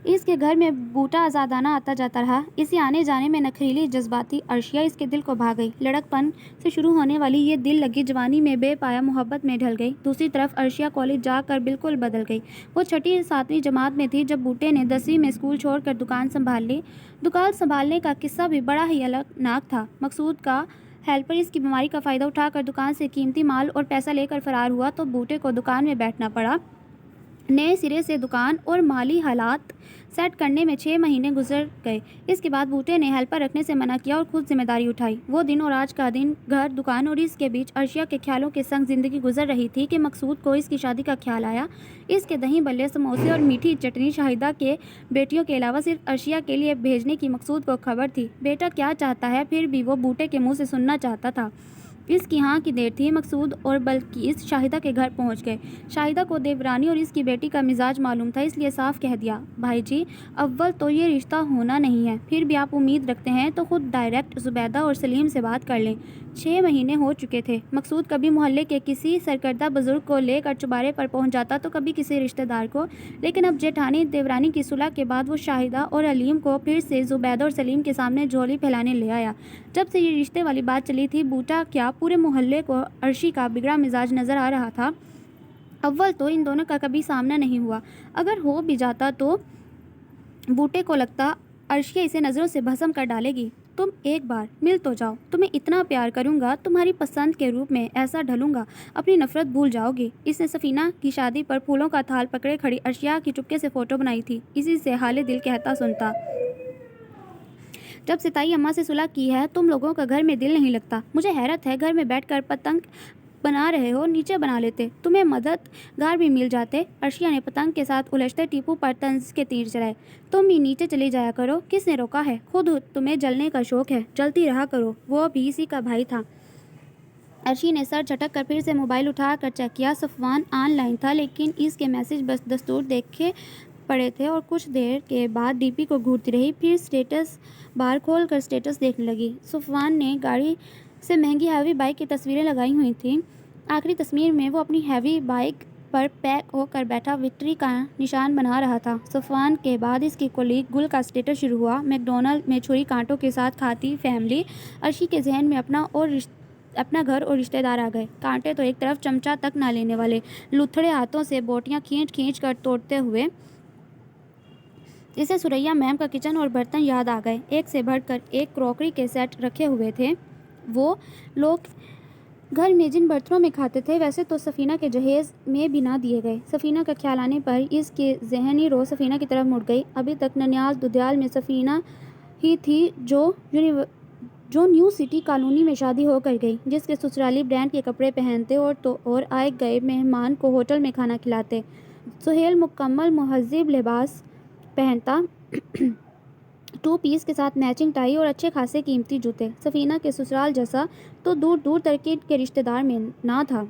इसके घर में बूटा आज़ादाना आता जाता रहा। इसी आने जाने में नखरीली जज्बाती अर्शिया इसके दिल को भा गई। लड़कपन से शुरू होने वाली ये दिल लगी जवानी में बेपाया मोहब्बत में ढल गई। दूसरी तरफ अर्शिया कॉलेज जाकर बिल्कुल बदल गई। वो 6ठी 7वीं जमात में थी जब बूटे ने 10वीं में स्कूल छोड़कर दुकान संभाल ली। दुकान संभालने का किस्सा भी बड़ा ही अलगनाक था। मकसूद का हेल्पर इसकी बीमारी का फ़ायदा उठाकर दुकान से कीमती माल और पैसा लेकर फरार हुआ, तो बूटे को दुकान में बैठना पड़ा। नए सिरे से दुकान और माली हालात सेट करने में 6 महीने गुजर गए। इसके बाद बूटे ने हेल्पर रखने से मना किया और खुद जिम्मेदारी उठाई। वो दिन और आज का दिन, घर, दुकान और इसके बीच अर्शिया के ख्यालों के संग ज़िंदगी गुजर रही थी कि मकसूद को इसकी शादी का ख्याल आया। इसके दही बल्ले, समोसे और मीठी चटनी शाहिदा के बेटियों के अलावा सिर्फ अर्शिया के लिए भेजने की मकसूद को खबर थी। बेटा क्या चाहता है, फिर भी वो बूटे के मुँह से सुनना चाहता था। इसकी हाँ की देर थी। मकसूद और बल्कीस शाहिदा के घर पहुंच गए। शाहिदा को देवरानी और इसकी बेटी का मिजाज मालूम था, इसलिए साफ कह दिया, भाई जी, अव्वल तो ये रिश्ता होना नहीं है, फिर भी आप उम्मीद रखते हैं तो खुद डायरेक्ट जुबैदा और सलीम से बात कर लें। 6 महीने हो चुके थे। मकसूद कभी मोहल्ले के किसी सरकर्दा बुजुर्ग को लेकर चुबारे पर पहुंच जाता तो कभी किसी रिश्तेदार को, लेकिन अब जेठानी देवरानी की सुलह के बाद वो शाहिदा और अलीम को फिर से जुबैदा और सलीम के सामने झोली फैलाने ले आया। जब से ये रिश्ते वाली बात चली थी, बूटा क्या पूरे मोहल्ले को अर्शी का बिगड़ा मिजाज नज़र आ रहा था। अव्वल तो इन दोनों का कभी सामना नहीं हुआ। अगर हो भी जाता तो बूटे को लगता अर्शिया इसे नज़रों से भस्म कर डालेगी। तुम एक बार मिल तो जाओ, तुम्हें इतना प्यार करूंगा, तुम्हारी पसंद के रूप में ऐसा ढलूंगा, अपनी नफरत भूल जाओगी। इसने सफीना की शादी पर फूलों का थाल पकड़े खड़ी अर्शिया की चुपके से फ़ोटो बनाई थी। इसी से हाले दिल कहता सुनता, जब से ताई अम्मा से सुलह की है तुम लोगों का घर में दिल नहीं लगता। मुझे हैरत है, घर में बैठकर पतंग बना रहे हो, नीचे बना लेते, तुम्हें मददगार भी मिल जाते। अर्शिया ने पतंग के साथ उलझते टीपू पर तंज के तीर चलाए। तुम भी नीचे चली जाया करो, किसने रोका है, खुद तुम्हें जलने का शौक है, जलती रहा करो। वो भी इसी का भाई था। अर्शी ने सर झटक कर फिर से मोबाइल उठा कर चेक किया। सफ़वान ऑनलाइन था, लेकिन इसके मैसेज बस दस्तूर देखे पड़े थे और कुछ देर के बाद डीपी को घूरती रही। फिर स्टेटस बार खोल कर स्टेटस देखने लगी। सफ़वान ने गाड़ी से महंगी हैवी बाइक की तस्वीरें लगाई हुई थीं। आखिरी तस्वीर में वो अपनी हैवी बाइक पर पैक होकर बैठा विक्ट्री का निशान बना रहा था। सफ़वान के बाद इसकी कोलीग गुल का स्टेटस शुरू हुआ। मैकडोनल्ड में छुरी कांटों के साथ खाती फैमिली। अर्शी के जहन में अपना घर और रिश्तेदार आ गए। कांटे तो एक तरफ, चमचा तक ना लेने वाले लुथड़े हाथों से बोटियां खींच खींच कर तोड़ते हुए इसे सुरैया मैम का किचन और बर्तन याद आ गए। एक से बढ़कर एक क्रॉकरी के सेट रखे हुए थे। वो लोग घर में जिन बर्तनों में खाते थे वैसे तो सफ़ीना के जहेज़ में भी ना दिए गए। सफ़ीना का ख्याल आने पर इसके जहनी रो सफ़ीना की तरफ मुड़ गई। अभी तक ननियाल दुदयाल में सफ़ीना ही थी जो न्यू सिटी कॉलोनी में शादी होकर गई, जिसके ससुराली ब्रांड के कपड़े पहनते और आए गए मेहमान को होटल में खाना खिलाते। सुहेल मुकम्मल मुहज़्ज़ब लिबास पहनता, 2 पीस के साथ मैचिंग टाई और अच्छे खासे कीमती जूते। सफ़ीना के ससुराल जैसा तो दूर दूर तक के रिश्तेदार में ना था।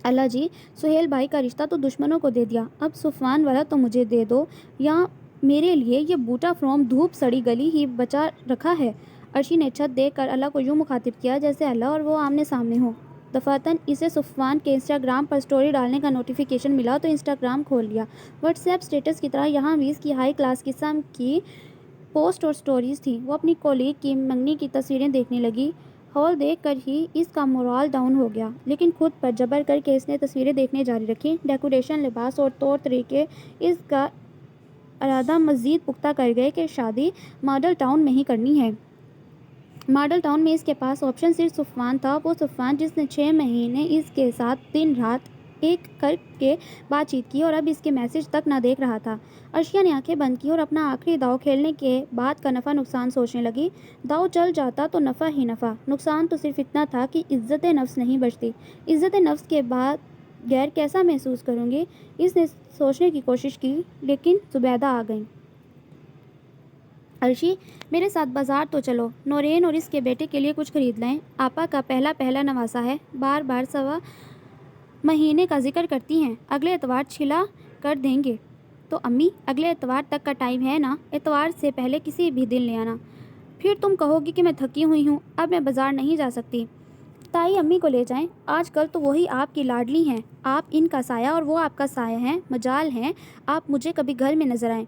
अल्लाह जी, सुहेल भाई का रिश्ता तो दुश्मनों को दे दिया, अब सुफ़ान वाला तो मुझे दे दो, या मेरे लिए ये बूटा फ्रॉम धूप सड़ी गली ही बचा रखा है। अर्शी ने छत देख कर अल्लाह को यूँ मुखातिब किया जैसे अल्लाह और वो आमने सामने हो। दफातन इसे सुफ़ान के इंस्टाग्राम पर स्टोरी डालने का नोटिफिकेशन मिला तो इंस्टाग्राम खोल लिया। व्हाट्सएप स्टेटस की तरह यहाँ भी इसकी हाई क्लास किस्म की पोस्ट और स्टोरीज़ थी। वो अपनी कोलीग की मंगनी की तस्वीरें देखने लगी। हॉल देख कर ही इसका मोराल डाउन हो गया, लेकिन खुद पर जबर करके इसने तस्वीरें देखने जारी रखी। डेकोरेशन, लिबास और तौर तरीके इसका इरादा मज़ीद पुख्ता कर गए कि शादी मॉडल टाउन में ही करनी है। मॉडल टाउन में इसके पास ऑप्शन सिर्फ सुफ़ान था, वो सुफ़ान जिसने 6 महीने इसके साथ दिन रात एक करके बातचीत की और अब इसके मैसेज तक ना देख रहा था। अर्शिया ने आंखें बंद की और अपना आखिरी दाव खेलने के बाद का नफ़ा नुकसान सोचने लगी। दाव चल जाता तो नफ़ा ही नफ़ा, नुकसान तो सिर्फ इतना था कि इज़्ज़त नफ्स नहीं बचती। इज़्ज़त नफ्स के बाद गैर कैसा महसूस करूँगी, इसने सोचने की कोशिश की, लेकिन जुबैदा आ गई। अर्शी, मेरे साथ बाज़ार तो चलो, नौरेन और इसके बेटे के लिए कुछ खरीद लाएं। आपा का पहला पहला नवासा है, बार बार सवा महीने का जिक्र करती हैं, अगले एतवार छिला कर देंगे। तो अम्मी, अगले एतवार तक का टाइम है ना, एतवार से पहले किसी भी दिन ले आना। फिर तुम कहोगी कि मैं थकी हुई हूँ, अब मैं बाज़ार नहीं जा सकती। ताई अम्मी को ले जाएं, आजकल तो वही आपकी लाडली हैं, आप इनका साया और वो आपका साया हैं, मजाल हैं आप मुझे कभी घर में नजर आएं।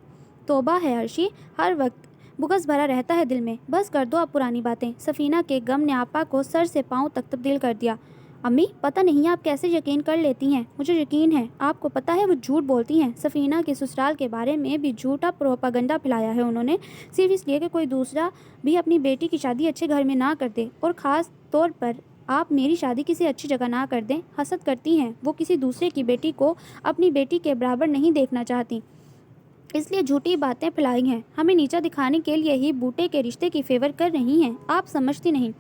तौबा है अर्शी, हर वक्त बुग़्ज़ भरा रहता है दिल में, बस कर दो अब पुरानी बातें। सफ़ीना के गम ने आपा को सर से पाँव तक तब्दील कर दिया। अम्मी, पता नहीं आप कैसे यकीन कर लेती हैं, मुझे यकीन है। आपको पता है वो झूठ बोलती हैं, सफ़ीना के ससुराल के बारे में भी झूठा प्रोपागंडा फैलाया है उन्होंने, सिर्फ इसलिए कि कोई दूसरा भी अपनी बेटी की शादी अच्छे घर में ना कर दे, और ख़ास तौर पर आप मेरी शादी किसी अच्छी जगह ना कर दें। हसद करती हैं, वो किसी दूसरे की बेटी को अपनी बेटी के बराबर नहीं देखना चाहती, इसलिए झूठी बातें फैलाई हैं, हमें नीचा दिखाने के लिए ही बूटे के रिश्ते की फेवर कर रही हैं, आप समझती नहीं।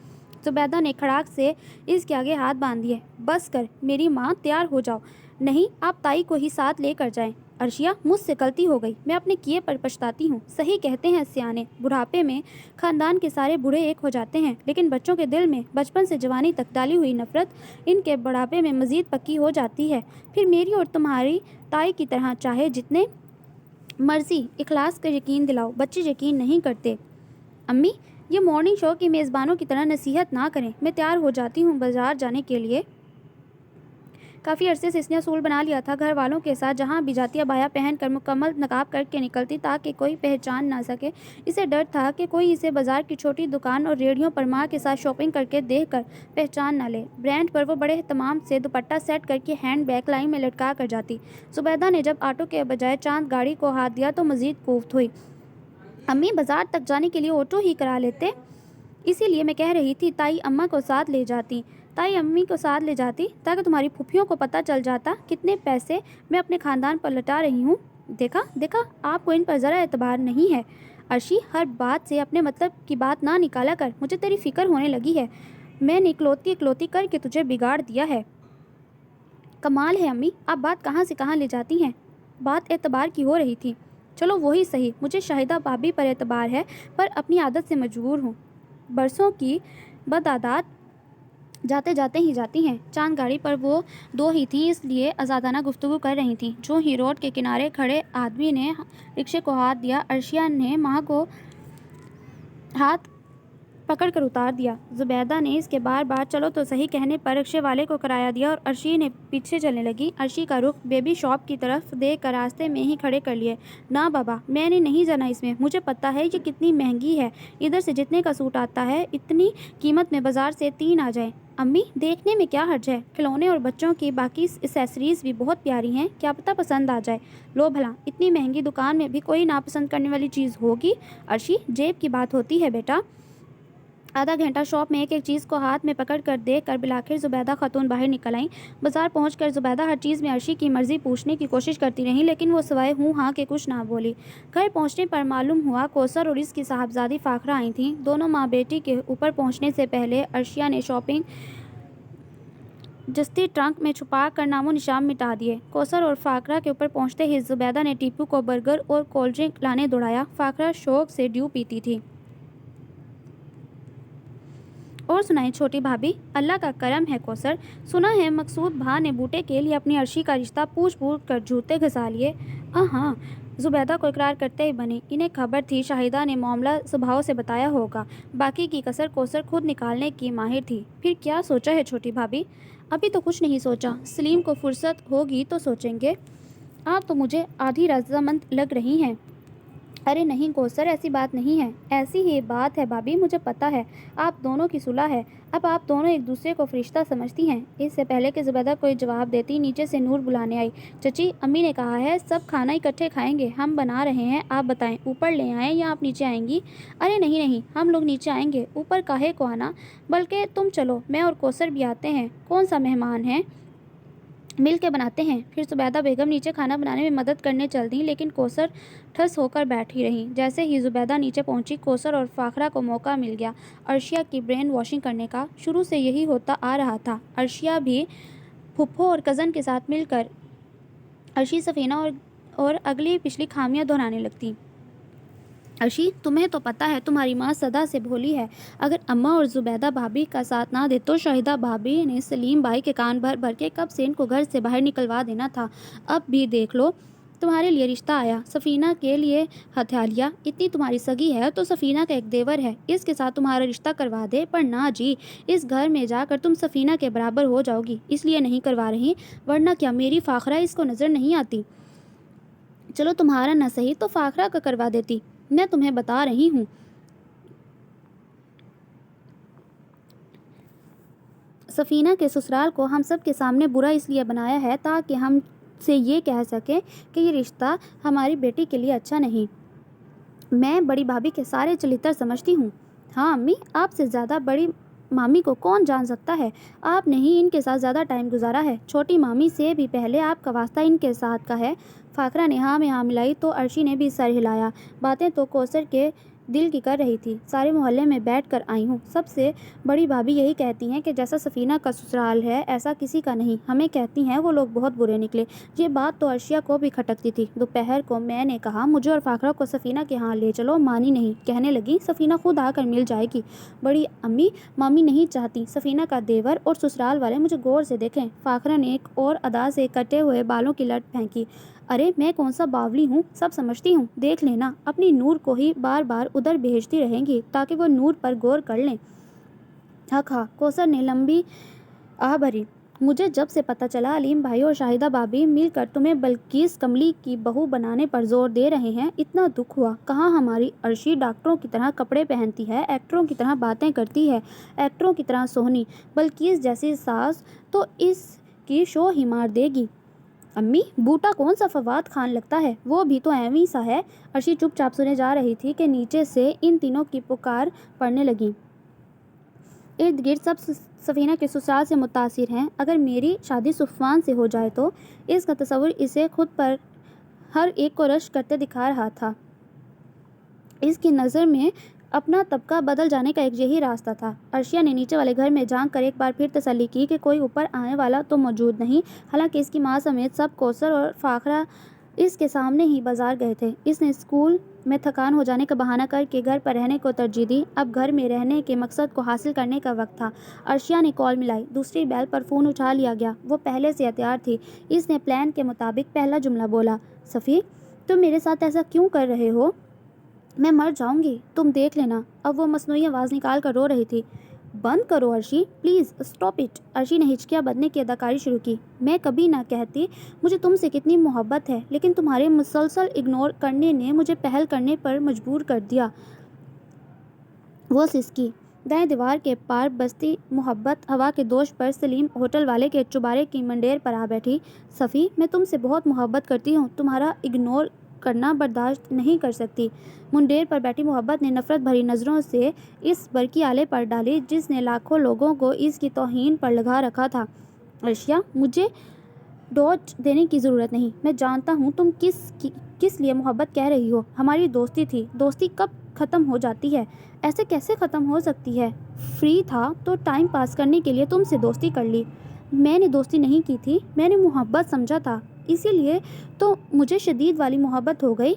जुबैदा ने खड़ाक से इसके आगे हाथ बांध दिए। बस कर मेरी माँ, तैयार हो जाओ, नहीं आप ताई को ही साथ लेकर जाएं। अर्शिया, मुझसे गलती हो गई, मैं अपने किए पर पछताती हूँ। सही कहते हैं सियाने, बुढ़ापे में खानदान के सारे बूढ़े एक हो जाते हैं, लेकिन बच्चों के दिल में बचपन से जवानी तक डाली हुई नफरत इनके बुढ़ापे में मज़ीद पक्की हो जाती है। फिर मेरी और तुम्हारी ताई की तरह चाहे जितने मर्जी इखलास का यकीन दिलाओ, बच्चे यकीन नहीं करते। अम्मी, ये मॉर्निंग शो की मेज़बानों की तरह नसीहत ना करें, मैं तैयार हो जाती हूँ बाज़ार जाने के लिए। काफ़ी अरसे से इसने असूल बना लिया था घर वालों के साथ, जहाँ भी जाती अबाया पहन कर मुकम्मल नकाब करके निकलती ताकि कोई पहचान ना सके। इसे डर था कि कोई इसे बाज़ार की छोटी दुकान और रेहड़ियों पर माँ के साथ शॉपिंग करके देख कर पहचान ना ले। ब्रांड पर वो बड़े एहतमाम से दुपट्टा सेट करके हैंड बैग लाइन में लटका कर जाती। जुबैदा ने जब ऑटो के बजाय चांद गाड़ी को हाथ दिया तो मज़ीद कोफ्त हुई। अम्मी, बाज़ार तक जाने के लिए ऑटो ही करा लेते, इसीलिए मैं कह रही थी ताई अम्मा को साथ ले जाती, ताई अम्मी को साथ ले जाती, ताकि तुम्हारी फूफियों को पता चल जाता कितने पैसे मैं अपने ख़ानदान पर लुटा रही हूँ। देखा देखा, आपको इन पर ज़रा एतबार नहीं है। अर्शी, हर बात से अपने मतलब की बात ना निकाला कर, मुझे तेरी फ़िक्र होने लगी है। मैंने इकलौती इकलौती करके तुझे बिगाड़ दिया है। कमाल है अम्मी, आप बात कहाँ से कहाँ ले जाती हैं। बात एतबार की हो रही थी, चलो वही सही, मुझे शाहिदा भाभी पर एतबार है, पर अपनी आदत से मजबूर हूँ। बरसों की बदआदत जाते जाते ही जाती हैं। चांद गाड़ी पर वो दो ही थी, इसलिए आज़ादाना गुफ्तगू कर रही थी। जो ही रोड के किनारे खड़े आदमी ने रिक्शे को हाथ दिया, अर्शिया ने माँ को हाथ पकड़ कर उतार दिया। जुबैदा ने इसके बार बार चलो तो सही कहने पर रिक्शे वाले को किराया दिया और अर्शी ने पीछे चलने लगी। अर्शी का रुख बेबी शॉप की तरफ देख कर रास्ते में ही खड़े कर लिए। ना बाबा, मैंने नहीं जाना इसमें, मुझे पता है ये कितनी महंगी है, इधर से जितने का सूट आता है इतनी कीमत में बाज़ार से 3 आ जाए। अम्मी, देखने में क्या हर्ज है, खिलौने और बच्चों की बाकी एसेसरीज़ भी बहुत प्यारी हैं, क्या पता पसंद आ जाए। लो भला, इतनी महंगी दुकान में भी कोई नापसंद करने वाली चीज़ होगी। अर्शी, जेब की बात होती है बेटा। आधा घंटा शॉप में एक एक चीज़ को हाथ में पकड़ कर देख कर बिलाखिर जुबैदा खातून बाहर निकल आईं। बाजार पहुंचकर जुबैदा हर चीज़ में अर्शी की मर्ज़ी पूछने की कोशिश करती रही, लेकिन वो सवाए हूँ हाँ के कुछ ना बोली। घर पहुंचने पर मालूम हुआ कौसर और इसकी साहबजादी फाखरा आई थीं। दोनों माँ बेटी के ऊपर पहुँचने से पहले अर्शिया ने शॉपिंग जस्ती ट्रंक में छुपा कर नामो निशान मिटा दिए। कौसर और फाकरा के ऊपर पहुँचते ही जुबैदा ने टीपू को बर्गर और कोल्ड ड्रिंक लाने दौड़ाया। फाकरा शौक से ड्यू पीती थी। और सुनाई छोटी भाभी। अल्लाह का करम है कोसर, सुना है मकसूद भा ने बूटे के लिए अपनी अर्शी का रिश्ता पूछ पूछ कर जूते घसा लिए। हाँ, जुबैदा को इकरार करते ही बनी। इन्हें खबर थी शाहिदा ने मामला स्वभाव से बताया होगा। बाकी की कसर कोसर खुद निकालने की माहिर थी। फिर क्या सोचा है छोटी भाभी? अभी तो कुछ नहीं सोचा, सलीम को फुर्सत होगी तो सोचेंगे। आप तो मुझे आधी रजामंद लग रही हैं। अरे नहीं कोसर, ऐसी बात नहीं है। ऐसी ही बात है भाभी, मुझे पता है आप दोनों की सुलह है। अब आप दोनों एक दूसरे को फरिश्ता समझती हैं। इससे पहले कि जुबैदा कोई जवाब देती, नीचे से नूर बुलाने आई। चची, अम्मी ने कहा है सब खाना इकट्ठे खाएंगे। हम बना रहे हैं, आप बताएं ऊपर ले आएँ या आप नीचे आएंगी? अरे नहीं नहीं, हम लोग नीचे आएंगे, ऊपर काहे को आना। बल्कि तुम चलो, मैं और कोसर भी आते हैं। कौन सा मेहमान है, मिल के बनाते हैं। फिर जुबैदा बेगम नीचे खाना बनाने में मदद करने चल दी, लेकिन कोसर ठस होकर बैठी रही। जैसे ही जुबैदा नीचे पहुंची, कोसर और फाखरा को मौका मिल गया अर्शिया की ब्रेन वॉशिंग करने का। शुरू से यही होता आ रहा था। अर्शिया भी फुफ्फो और कज़न के साथ मिलकर अर्शी, सफ़ीना और अगली पिछली खामियां दोहराने लगती। अर्शी, तुम्हें तो पता है तुम्हारी माँ सदा से भोली है। अगर अम्मा और जुबैदा भाभी का साथ ना दे तो शाहिदा भाभी ने सलीम भाई के कान भर भर के कब से इनको घर से बाहर निकलवा देना था। अब भी देख लो, तुम्हारे लिए रिश्ता आया। सफ़ीना के लिए हथियालिया इतनी तुम्हारी सगी है तो सफ़ीना का एक देवर है, इसके साथ तुम्हारा रिश्ता करवा दे। पर ना जी, इस घर में जाकर तुम सफ़ीना के बराबर हो जाओगी, इसलिए नहीं करवा रही। वरना क्या मेरी फाखरा इसको नज़र नहीं आती? चलो तुम्हारा न सही तो फाखरा का करवा देती। मैं तुम्हें बता रही हूँ, सफ़ीना के ससुराल को हम सब के सामने बुरा इसलिए बनाया है ताकि हम से ये कह सकें कि ये रिश्ता हमारी बेटी के लिए अच्छा नहीं। मैं बड़ी भाभी के सारे चरित्र समझती हूँ। हाँ अम्मी, आपसे ज़्यादा बड़ी मामी को कौन जान सकता है। आपने ही इनके साथ ज़्यादा टाइम गुजारा है। छोटी मामी से भी पहले आपका वास्ता इनके साथ का है। फाखरा ने हाँ में हाँ मिलाई तो अर्शी ने भी सर हिलाया। बातें तो कोसर के दिल की कर रही थी। सारे मोहल्ले में बैठ कर आई हूँ। सबसे बड़ी भाभी यही कहती हैं कि जैसा सफ़ीना का ससुराल है ऐसा किसी का नहीं। हमें कहती हैं वो लोग बहुत बुरे निकले। ये बात तो अर्शिया को भी खटकती थी। दोपहर को मैंने कहा मुझे और फाखरा को सफ़ीना के यहाँ ले चलो। मानी नहीं, कहने लगी सफ़ीना खुद आकर मिल जाएगी। बड़ी अम्मी, मामी नहीं चाहती सफ़ीना का देवर और ससुराल वाले मुझे गौर से देखें। फाखरा ने एक और अदा से कटे हुए बालों की लट फेंकी। अरे मैं कौन सा बावली हूँ, सब समझती हूँ। देख लेना, अपनी नूर को ही बार बार उधर भेजती रहेंगी ताकि वो नूर पर गौर कर लें। हक हाँ, कोसर ने लंबी आह भरी। मुझे जब से पता चला अलीम भाई और शाहिदा भाभी मिलकर तुम्हें बल्किस कमली की बहू बनाने पर जोर दे रहे हैं, इतना दुख हुआ। कहाँ हमारी अर्शी डॉक्टरों की तरह कपड़े पहनती है, एक्टरों की तरह बातें करती है, एक्टरों की तरह सोहनी। बल्किस जैसी सास तो इसकी शो ही मार देगी। अम्मी, बूटा कौन सा फवाद खान लगता है, वो भी तो एवं सा है। अर्शी चुपचाप सुने जा रही थी कि नीचे से इन तीनों की पुकार पड़ने लगी। इर्द गिर्द सब सफ़ीना के ससुराल से मुतासिर हैं। अगर मेरी शादी सुफ़वान से हो जाए तो। इसका तस्वुर इसे खुद पर हर एक को रश्क करते दिखा रहा था। इसकी नज़र में अपना तबका बदल जाने का एक यही रास्ता था। अर्शिया ने नीचे वाले घर में झांक कर एक बार फिर तसल्ली की कि कोई ऊपर आने वाला तो मौजूद नहीं। हालांकि इसकी माँ समेत सब कोसर और फाखरा इसके सामने ही बाजार गए थे। इसने स्कूल में थकान हो जाने का बहाना करके घर पर रहने को तरजीह दी। अब घर में रहने के मकसद को हासिल करने का वक्त था। अर्शिया ने कॉल मिलाई। दूसरी बैल पर फ़ोन उठा लिया गया। वो पहले से तैयार थी। इसने प्लान के मुताबिक पहला जुमला बोला, सफ़ी तुम मेरे साथ ऐसा क्यों कर रहे हो? मैं मर जाऊंगी, तुम देख लेना। अब वो मसनूई आवाज़ निकाल कर रो रही थी। बंद करो Arshi, please stop it. Arshi ने हिचकियाँ बदने की अदाकारी शुरू की। मैं कभी ना कहती मुझे तुमसे कितनी मोहब्बत है, लेकिन तुम्हारे मुसलसल इग्नोर करने ने मुझे पहल करने पर मजबूर कर दिया। वो सिसकी। दाएं दीवार के पार बसती मोहब्बत हवा के दोष पर सलीम होटल वाले के चुबारे की मंडेर पर आ बैठी। सफ़ी, मैं तुमसे बहुत मोहब्बत करती हूँ, तुम्हारा इग्नोर करना बर्दाश्त नहीं कर सकती। मुंडेर पर बैठी मोहब्बत ने नफरत भरी नज़रों से इस बरकी आले पर डाली जिसने लाखों लोगों को इसकी तौहीन पर लगा रखा था। अर्शिया, मुझे डोज देने की ज़रूरत नहीं। मैं जानता हूँ तुम किस लिए मोहब्बत कह रही हो। हमारी दोस्ती थी, दोस्ती कब ख़त्म हो जाती है? ऐसे कैसे ख़त्म हो सकती है? फ्री था तो टाइम पास करने के लिए तुमसे दोस्ती कर ली। मैंने दोस्ती नहीं की थी, मैंने मोहब्बत समझा था, इसीलिए तो मुझे शदीद वाली मोहब्बत हो गई।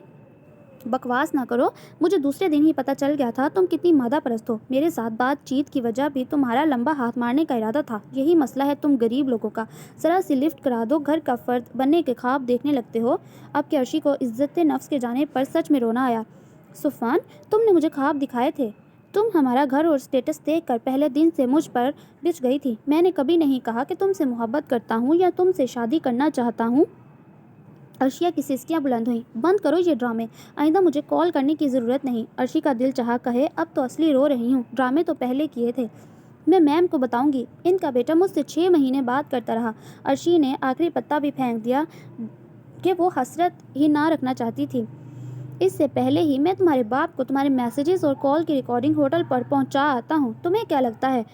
बकवास ना करो, मुझे दूसरे दिन ही पता चल गया था तुम कितनी मादा परस्त हो। मेरे साथ बातचीत की वजह भी तुम्हारा लंबा हाथ मारने का इरादा था। यही मसला है तुम गरीब लोगों का। ज़रा सी लिफ्ट करा दो, घर का फर्द बनने के ख्वाब देखने लगते हो। अब के अर्शी को इज्जत नफ्स के जाने पर सच में रोना आया। सुफान, तुमने मुझे ख्वाब दिखाए थे। तुम हमारा घर और स्टेटस देख कर पहले दिन से मुझ पर बिछ गई थी। मैंने कभी नहीं कहा कि तुमसे मोहब्बत करता हूँ या तुमसे शादी करना चाहता हूँ। अर्शिया की सिसकियाँ बुलंद हुईं। बंद करो ये ड्रामे, आइंदा मुझे कॉल करने की ज़रूरत नहीं। अर्शी का दिल चाहा कहे, अब तो असली रो रही हूँ, ड्रामे तो पहले किए थे। मैं मैम को बताऊंगी। इनका बेटा मुझसे 6 महीने बात करता रहा। अर्शी ने आखिरी पत्ता भी फेंक दिया कि वो हसरत ही ना रखना चाहती थी। इससे पहले ही मैं तुम्हारे बाप को तुम्हारे मैसेजेस और कॉल की रिकॉर्डिंग होटल पर पहुंचा आता हूँ। तुम्हें क्या लगता है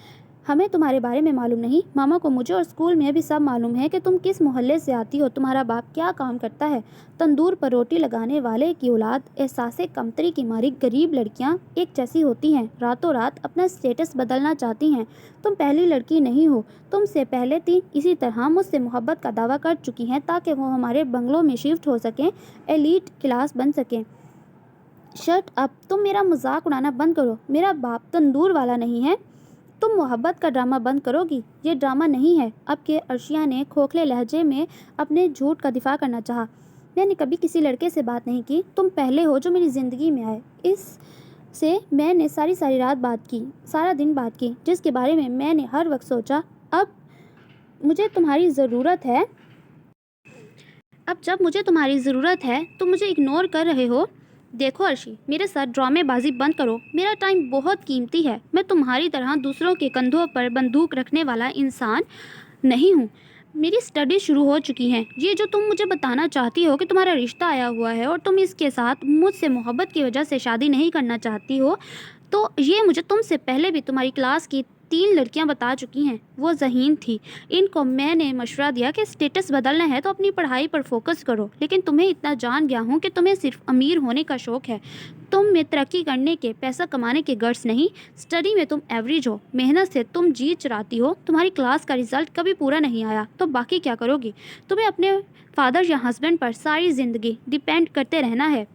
हमें तुम्हारे बारे में मालूम नहीं? मामा को मुझे और स्कूल में भी सब मालूम है कि तुम किस मोहल्ले से आती हो, तुम्हारा बाप क्या काम करता है। तंदूर पर रोटी लगाने वाले की औलाद एहसासे कमतरी की मारी गरीब लड़कियां एक जैसी होती हैं, रातों रात अपना स्टेटस बदलना चाहती हैं। तुम पहली लड़की नहीं हो, तुमसे पहले 3 इसी तरह मुझसे मोहब्बत का दावा कर चुकी हैं ताकि वो हमारे बंगलों में शिफ्ट हो सकें, एलीट क्लास बन सकें। शट अप, तुम मेरा मजाक उड़ाना बंद करो। मेरा बाप तंदूर वाला नहीं है। तुम मोहब्बत का ड्रामा बंद करोगी? ये ड्रामा नहीं है। अब के अर्शिया ने खोखले लहजे में अपने झूठ का दिफा करना चाहा। मैंने कभी किसी लड़के से बात नहीं की। तुम पहले हो जो मेरी ज़िंदगी में आए। इससे मैंने सारी रात बात की, सारा दिन बात की, जिसके बारे में मैंने हर वक्त सोचा। अब मुझे तुम्हारी ज़रूरत है अब जब मुझे तुम्हारी ज़रूरत है तुम मुझे इग्नोर कर रहे हो। देखो अर्शी, मेरे साथ ड्रामेबाजी बंद करो। मेरा टाइम बहुत कीमती है। मैं तुम्हारी तरह दूसरों के कंधों पर बंदूक रखने वाला इंसान नहीं हूँ। मेरी स्टडी शुरू हो चुकी है। ये जो तुम मुझे बताना चाहती हो कि तुम्हारा रिश्ता आया हुआ है और तुम इसके साथ मुझसे मोहब्बत की वजह से शादी नहीं करना चाहती हो, तो ये मुझे तुमसे पहले भी तुम्हारी क्लास की 3 लड़कियां बता चुकी हैं। वो ज़हीन थी। इनको मैंने मशवरा दिया कि स्टेटस बदलना है तो अपनी पढ़ाई पर फोकस करो, लेकिन तुम्हें इतना जान गया हूँ कि तुम्हें सिर्फ अमीर होने का शौक़ है। तुम में तरक्की करने के, पैसा कमाने के गर्स नहीं। स्टडी में तुम एवरेज हो, मेहनत से तुम जी चुराती हो। तुम्हारी क्लास का रिजल्ट कभी पूरा नहीं आया तो बाकी क्या करोगी? तुम्हें अपने फादर या हस्बैंड पर सारी ज़िंदगी डिपेंड करते रहना है।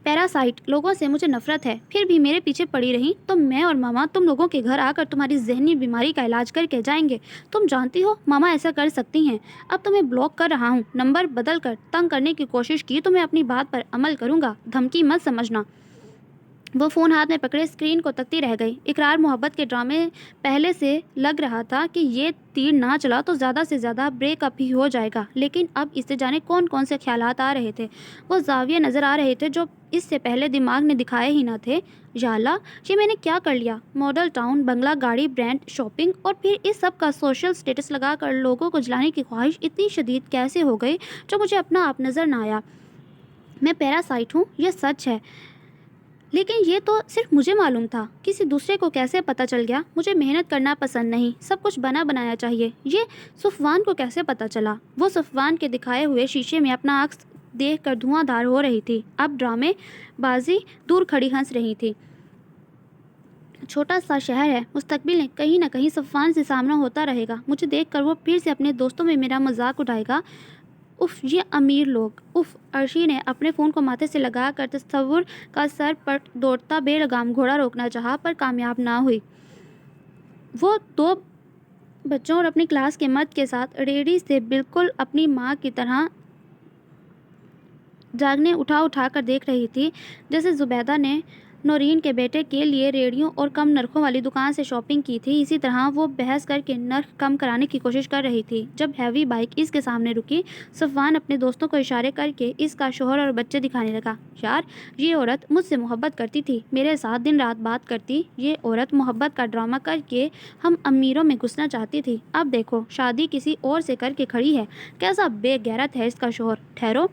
पैरासाइट लोगों से मुझे नफरत है, फिर भी मेरे पीछे पड़ी रही तो मैं और मामा तुम लोगों के घर आकर तुम्हारी जहनी बीमारी का इलाज करके जाएंगे। तुम जानती हो मामा ऐसा कर सकती हैं। अब तुम्हें ब्लॉक कर रहा हूँ। नंबर बदल कर तंग करने की कोशिश की तो मैं अपनी बात पर अमल करूँगा। धमकी मत समझना। वो फ़ोन हाथ में पकड़े स्क्रीन को तकती रह गई। इकरार मोहब्बत के ड्रामे पहले से लग रहा था कि ये तीर ना चला तो ज़्यादा से ज़्यादा ब्रेकअप ही हो जाएगा, लेकिन अब इससे जाने कौन कौन से ख्यालात आ रहे थे। वो जाविये नज़र आ रहे थे जो इससे पहले दिमाग ने दिखाए ही ना थे। या अल्लाह, ये मैंने क्या कर लिया? मॉडल टाउन, बंगला, गाड़ी, ब्रांड, शॉपिंग और फिर इस सब का सोशल स्टेटस लगा कर लोगों को जलाने की ख्वाहिश इतनी शदीद कैसे हो गई जो मुझे अपना आप नज़र ना आया। मैं पैरासाइट हूँ, यह सच है, लेकिन ये तो सिर्फ मुझे मालूम था। किसी दूसरे को कैसे पता चल गया? मुझे मेहनत करना पसंद नहीं, सब कुछ बना बनाया चाहिए। ये सफ़वान को कैसे पता चला? वो सफ़वान के दिखाए हुए शीशे में अपना अक्स देख कर धुआंधार हो रही थी। अब ड्रामे बाजी दूर खड़ी हंस रही थी। छोटा सा शहर है, मुस्तकबिल में कहीं ना कहीं सफ़वान से सामना होता रहेगा। मुझे देखकर वो फिर से अपने दोस्तों में मेरा मजाक उठाएगा। उफ़, ये अमीर लोग। उफ़, अर्शी ने अपने फ़ोन को माथे से लगा कर तसव्वुर का सर पर दौड़ता बेलगाम घोड़ा रोकना चाहा, पर कामयाब ना हुई। वो 2 बच्चों और अपनी क्लास के मर्द के साथ रेडी से बिल्कुल अपनी माँ की तरह जागने उठा कर देख रही थी। जैसे जुबैदा ने नौरीन के बेटे के लिए रेडियो और कम नरखों वाली दुकान से शॉपिंग की थी, इसी तरह वो बहस करके नर्ख कम कराने की कोशिश कर रही थी। जब हैवी बाइक इसके सामने रुकी, सफ़वान अपने दोस्तों को इशारे करके इसका शोहर और बच्चे दिखाने लगा। यार, ये औरत मुझसे मोहब्बत करती थी, मेरे साथ दिन रात बात करती। ये औरत मोहब्बत का ड्रामा करके हम अमीरों में घुसना चाहती थी। अब देखो, शादी किसी और से करके खड़ी है। कैसा बेगैरत है इसका शोहर। ठहरो,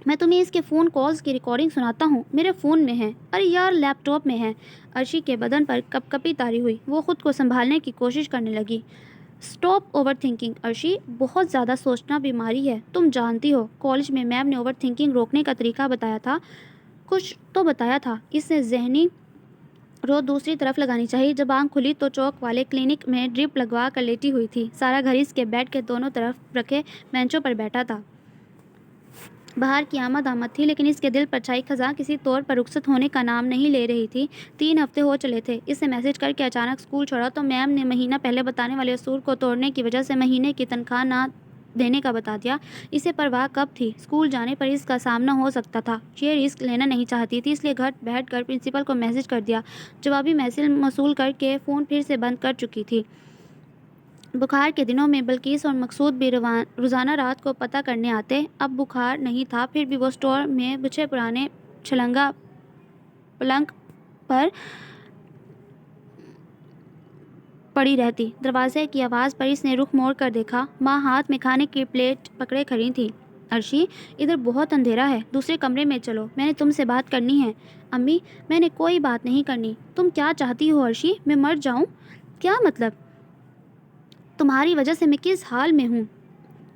मैं तुम्हें इसके फ़ोन कॉल्स की रिकॉर्डिंग सुनाता हूँ। मेरे फ़ोन में है। अरे यार, लैपटॉप में है। अर्शी के बदन पर कपकपी तारी हुई। वो खुद को संभालने की कोशिश करने लगी। स्टॉप ओवर थिंकिंग अर्शी, बहुत ज़्यादा सोचना बीमारी है। तुम जानती हो, कॉलेज में मैम ने ओवर थिंकिंग रोकने का तरीका बताया था। कुछ तो बताया था। इससे जहनी रो दूसरी तरफ लगानी चाहिए। जब आँख खुली तो चौक वाले क्लिनिक में ड्रिप लगवा कर लेटी हुई थी। सारा घर इसके बेड के दोनों तरफ रखे बेंचों पर बैठा था। बाहर की आमद थी, लेकिन इसके दिल पर छाई खज़ां किसी तौर पर रुखसत होने का नाम नहीं ले रही थी। 3 हफ्ते हो चले थे इसने मैसेज करके अचानक स्कूल छोड़ा तो मैम ने महीना पहले बताने वाले असूल को तोड़ने की वजह से महीने की तनख्वाह ना देने का बता दिया। इसे परवाह कब थी, स्कूल जाने पर इसका सामना हो सकता था। ये रिस्क लेना नहीं चाहती थी, इसलिए घर बैठ कर प्रिंसिपल को मैसेज कर दिया। जवाबी मैसेज मौसूल करके फ़ोन फिर से बंद कर चुकी थी। बुखार के दिनों में बल्कीस और मकसूद भी रोज़ाना रात को पता करने आते। अब बुखार नहीं था, फिर भी वो स्टोर में बिछे पुराने छलंगा पलंग पर पड़ी रहती। दरवाजे की आवाज़ पर इसने रुख मोड़ कर देखा। माँ हाथ में खाने की प्लेट पकड़े खड़ी थी। अर्शी, इधर बहुत अंधेरा है, दूसरे कमरे में चलो, मैंने तुमसे बात करनी है। अम्मी, मैंने कोई बात नहीं करनी। तुम क्या चाहती हो अर्शी, मैं मर जाऊँ? क्या मतलब? तुम्हारी वजह से मैं किस हाल में हूँ।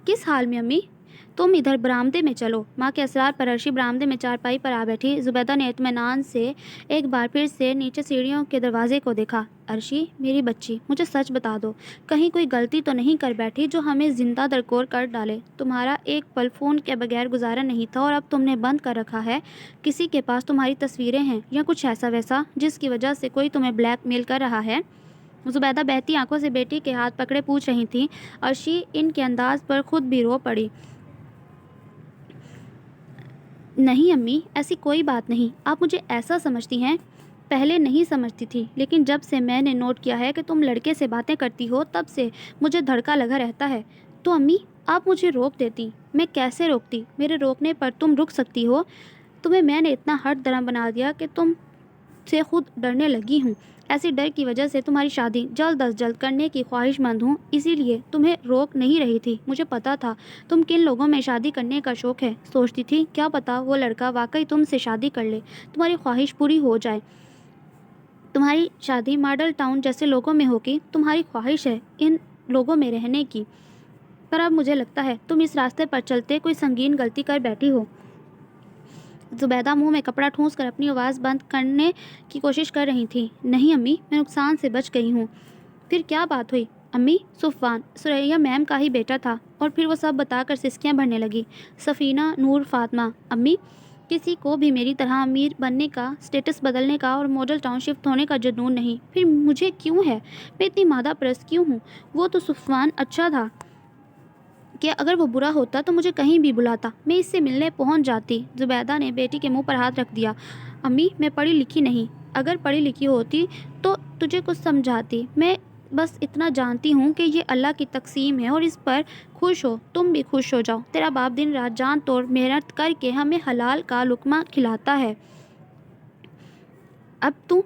किस हाल में अम्मी? तुम इधर बरामदे में चलो। माँ के असरार पर अर्शी बरामदे में चारपाई पर आ बैठी। जुबैदा ने इत्मीनान से एक बार फिर से नीचे सीढ़ियों के दरवाजे को देखा। अर्शी, मेरी बच्ची, मुझे सच बता दो, कहीं कोई गलती तो नहीं कर बैठी जो हमें जिंदा दरकोर कर डाले? तुम्हारा एक पल फ़ोन के बगैर गुजारा नहीं था और अब तुमने बंद कर रखा है। किसी के पास तुम्हारी तस्वीरें हैं या कुछ ऐसा वैसा जिसकी वजह से कोई तुम्हें ब्लैकमेल कर रहा है? जुबैदा बहती आंखों से बेटी के हाथ पकड़े पूछ रही थी। अर्शी इनके अंदाज पर खुद भी रो पड़ी। नहीं अम्मी, ऐसी कोई बात नहीं। आप मुझे ऐसा समझती हैं? पहले नहीं समझती थी, लेकिन जब से मैंने नोट किया है कि तुम लड़के से बातें करती हो तब से मुझे धड़का लगा रहता है। तो अम्मी, आप मुझे रोक देती। मैं कैसे रोकती? मेरे रोकने पर तुम रुक सकती हो? तुम्हें मैंने इतना हट दरम बना दिया कि तुम से खुद डरने लगी हूँ। ऐसी डर की वजह से तुम्हारी शादी जल्द अज जल्द करने की ख्वाहिशमंद हूँ, इसीलिए तुम्हें रोक नहीं रही थी। मुझे पता था तुम किन लोगों में शादी करने का शौक़ है। सोचती थी क्या पता वो लड़का वाकई तुमसे शादी कर ले, तुम्हारी ख्वाहिश पूरी हो जाए। तुम्हारी शादी मॉडल टाउन जैसे लोगों में होगी। तुम्हारी ख्वाहिश है इन लोगों में रहने की, पर अब मुझे लगता है तुम इस रास्ते पर चलते कोई संगीन गलती कर बैठी हो। जुबैदा मुंह में कपड़ा ठूंस कर अपनी आवाज़ बंद करने की कोशिश कर रही थी। नहीं अम्मी, मैं नुकसान से बच गई हूँ। फिर क्या बात हुई? अम्मी, सुफ़वान सुरैया मैम का ही बेटा था। और फिर वो सब बताकर सिसकियाँ भरने लगी। सफ़ीना, नूर, फातिमा। अम्मी, किसी को भी मेरी तरह अमीर बनने का, स्टेटस बदलने का और मॉडल टाउन शिफ्ट होने का जुनून नहीं। फिर मुझे क्यों है? मैं इतनी मादा परस्त क्यों हूँ? वो तो सुफ़वान अच्छा था कि अगर वो बुरा होता तो मुझे कहीं भी बुलाता, मैं इससे मिलने पहुंच जाती। जुबैदा ने बेटी के मुंह पर हाथ रख दिया। अम्मी, मैं पढ़ी लिखी नहीं। अगर पढ़ी लिखी होती तो तुझे कुछ समझाती। मैं बस इतना जानती हूँ कि ये अल्लाह की तकसीम है और इस पर खुश हो। तुम भी खुश हो जाओ। तेरा बाप दिन रात जान तोड़ मेहनत करके हमें हलाल का लुकमा खिलाता है। अब तू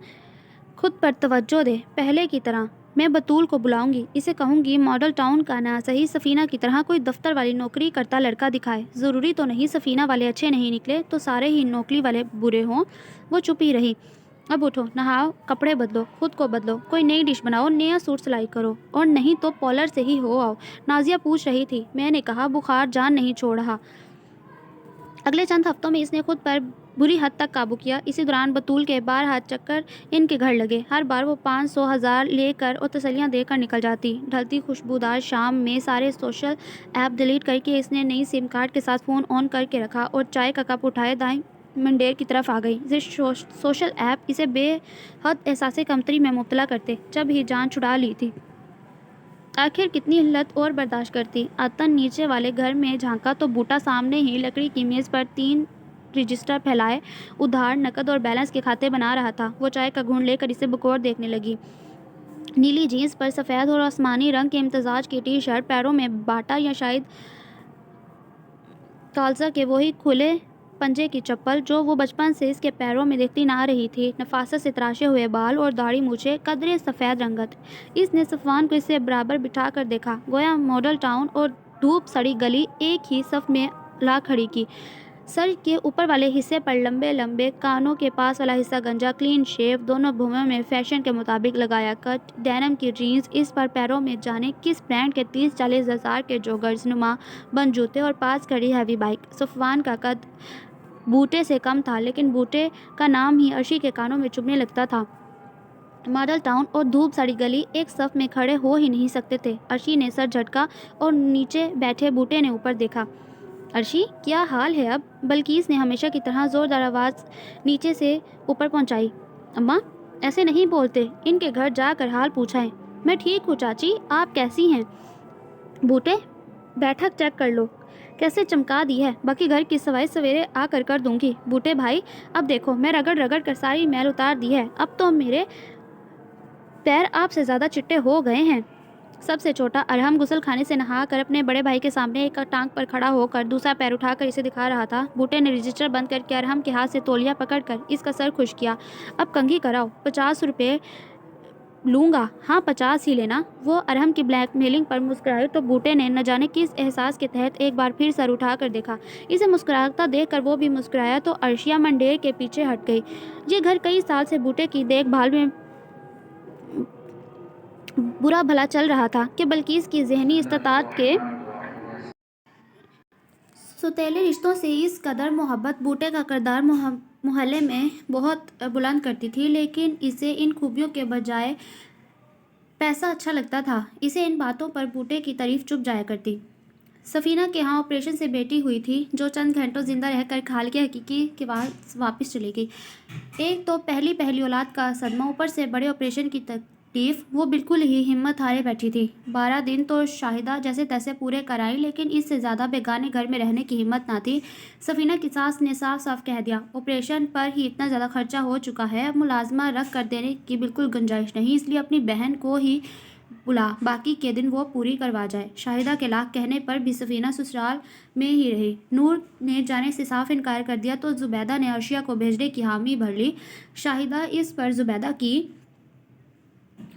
खुद पर तवज्जो दे, पहले की तरह। मैं बतूल को बुलाऊंगी, इसे कहूंगी मॉडल टाउन का ना सही सफ़ीना की तरह कोई दफ्तर वाली नौकरी करता लड़का दिखाए। ज़रूरी तो नहीं सफ़ीना वाले अच्छे नहीं निकले तो सारे ही नौकरी वाले बुरे हों। वो चुप ही रही। अब उठो, नहाओ, कपड़े बदलो, खुद को बदलो, कोई नई डिश बनाओ, नया सूट सिलाई करो, और नहीं तो पॉलर से ही हो आओ। नाजिया पूछ रही थी। मैंने कहा बुखार जान नहीं छोड़ रहा। अगले चंद हफ्तों में इसने खुद पर बुरी हद तक काबू किया। इसी दौरान बतूल के बार हाथ चक्कर इनके घर लगे। हर बार वो 500,000 लेकर और तसल्लियाँ देकर निकल जाती। ढलती खुशबूदार शाम में सारे सोशल ऐप डिलीट करके इसने नई सिम कार्ड के साथ फ़ोन ऑन करके रखा और चाय का कप उठाए दाएं मंडेर की तरफ आ गई। सोशल ऐप इसे बेहद एहसास कमतरी में मुब्तला करते जब ही जान छुड़ा ली थी। आखिर कितनी हिल्लत और बर्दाश्त करती। आतन नीचे वाले घर में झांका तो बूटा सामने ही लकड़ी की मेज़ पर 3 रजिस्टर फैलाए उधार, नकद और बैलेंस के खाते बना रहा था। वो चाय का घूंट लेकर इसे बकौर देखने लगी। नीली जीन्स पर सफ़ेद और आसमानी रंग के इम्तजाज की टी शर्ट, पैरों में बाटा या शायद कालसा के वही खुले पंजे की चप्पल जो वो बचपन से इसके पैरों में देखती ना रही थी। नफासत से तराशे हुए बाल और दाढ़ी मूछे, कदरे सफ़ेद रंगत। इसने सफ़वान को इससे बराबर बिठा कर देखा। गोया मॉडल टाउन और धूप सड़ी गली एक ही सफ़ में ला खड़ी की। सर के ऊपर वाले हिस्से पर लंबे लंबे, कानों के पास वाला हिस्सा गंजा, क्लीन शेव, दोनों भुवों में फैशन के मुताबिक लगाया कट, डेनिम की जीन्स, इस पर पैरों में जाने किस ब्रांड के 30-40 हज़ार के जोगर्स नुमा बंद जूते और पास खड़ी हैवी बाइक। सफ़वान का कद बूटे से कम था, लेकिन बूटे का नाम ही अर्शी के कानों में चुभने लगता था। मॉडल टाउन और धूप साड़ी गली एक सफ़ में खड़े हो ही नहीं सकते थे। अर्शी ने सर झटका और नीचे बैठे बूटे ने ऊपर देखा। عرشی کیا حال ہے اب؟ بلقیس نے ہمیشہ کی طرح زوردار آواز نیچے سے اوپر پہنچائی۔ اماں ایسے نہیں بولتے، ان کے گھر جا کر حال پوچھا ہے۔ میں ٹھیک ہوں چاچی، آپ کیسی ہیں؟ بوٹے بیٹھک چیک کر لو کیسے چمکا دی ہے، باقی گھر کی صفائی سویرے آ کر دوں گی۔ بوٹے بھائی اب دیکھو، میں رگڑ رگڑ کر ساری میل اتار دی ہے، اب تو میرے پیر آپ سے زیادہ چٹے ہو گئے ہیں۔ سب سے چھوٹا ارحم غسل خانے سے نہا کر اپنے بڑے بھائی کے سامنے ایک ٹانگ پر کھڑا ہو کر دوسرا پیر اٹھا کر اسے دکھا رہا تھا۔ بوٹے نے رجسٹر بند کر کے ارحم کے ہاتھ سے تولیہ پکڑ کر اس کا سر خشک کیا۔ اب کنگھی کراؤ، 50 روپے لوں گا۔ ہاں 50 ہی لینا۔ وہ ارحم کی بلیک میلنگ پر مسکرائی تو بوٹے نے نہ جانے کس احساس کے تحت ایک بار پھر سر اٹھا کر دیکھا۔ اسے مسکراتا دیکھ کر وہ بھی مسکرایا تو عرشیہ منڈیر کے پیچھے ہٹ گئی۔ یہ گھر کئی سال سے بوٹے کی دیکھ بھال میں برا بھلا چل رہا تھا کہ بلقیس کی ذہنی استطاعت کے سوتیلے رشتوں سے اس قدر محبت بوٹے کا کردار محلے میں بہت بلند کرتی تھی، لیکن اسے ان خوبیوں کے بجائے پیسہ اچھا لگتا تھا۔ اسے ان باتوں پر بوٹے کی تعریف چپ جایا کرتی۔ سفینہ کے ہاں آپریشن سے بیٹی ہوئی تھی، جو چند گھنٹوں زندہ رہ کر خالق حقیقی کے پاس واپس چلی گئی۔ ایک تو پہلی اولاد کا صدمہ، اوپر سے بڑے آپریشن کی تکلیف، وہ بالکل ہی ہمت ہارے بیٹھی تھی۔ 12 دن تو شاہدہ جیسے تیسے پورے کرائیں، لیکن اس سے زیادہ بیگانے گھر میں رہنے کی ہمت نہ تھی۔ سفینہ کی ساس نے صاف صاف کہہ دیا، آپریشن پر ہی اتنا زیادہ خرچہ ہو چکا ہے، اب ملازمہ رکھ کر دینے کی بالکل گنجائش نہیں، اس لیے اپنی بہن کو ہی بلا، باقی کے دن وہ پوری کروا جائے۔ شاہدہ کے لاکھ کہنے پر بھی سفینہ سسرال میں ہی رہی۔ نور نے جانے سے صاف انکار کر دیا تو زبیدہ نے عرشیہ کو بھیجنے کی حامی بھر لی۔ شاہدہ اس پر زبیدہ کی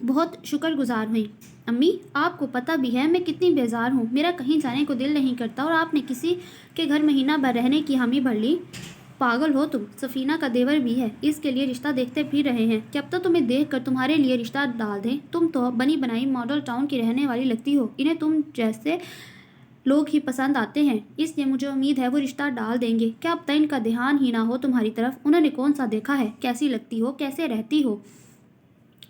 بہت شکر گزار ہوئی۔ امی آپ کو پتہ بھی ہے میں کتنی بیزار ہوں، میرا کہیں جانے کو دل نہیں کرتا، اور آپ نے کسی کے گھر مہینہ بھر رہنے کی حامی بھر لی۔ پاگل ہو تم، سفینہ کا دیور بھی ہے، اس کے لیے رشتہ دیکھتے پھر رہے ہیں کہ اب تو تمہیں دیکھ کر تمہارے لیے رشتہ ڈال دیں۔ تم تو بنی بنائی ماڈل ٹاؤن کی رہنے والی لگتی ہو، انہیں تم جیسے لوگ ہی پسند آتے ہیں، اس لیے مجھے امید ہے وہ رشتہ ڈال دیں گے۔ کیا اب تک ان کا دھیان ہی نہ ہو تمہاری طرف؟ انہوں نے کون سا دیکھا ہے، کیسی لگتی ہو، کیسے رہتی ہو؟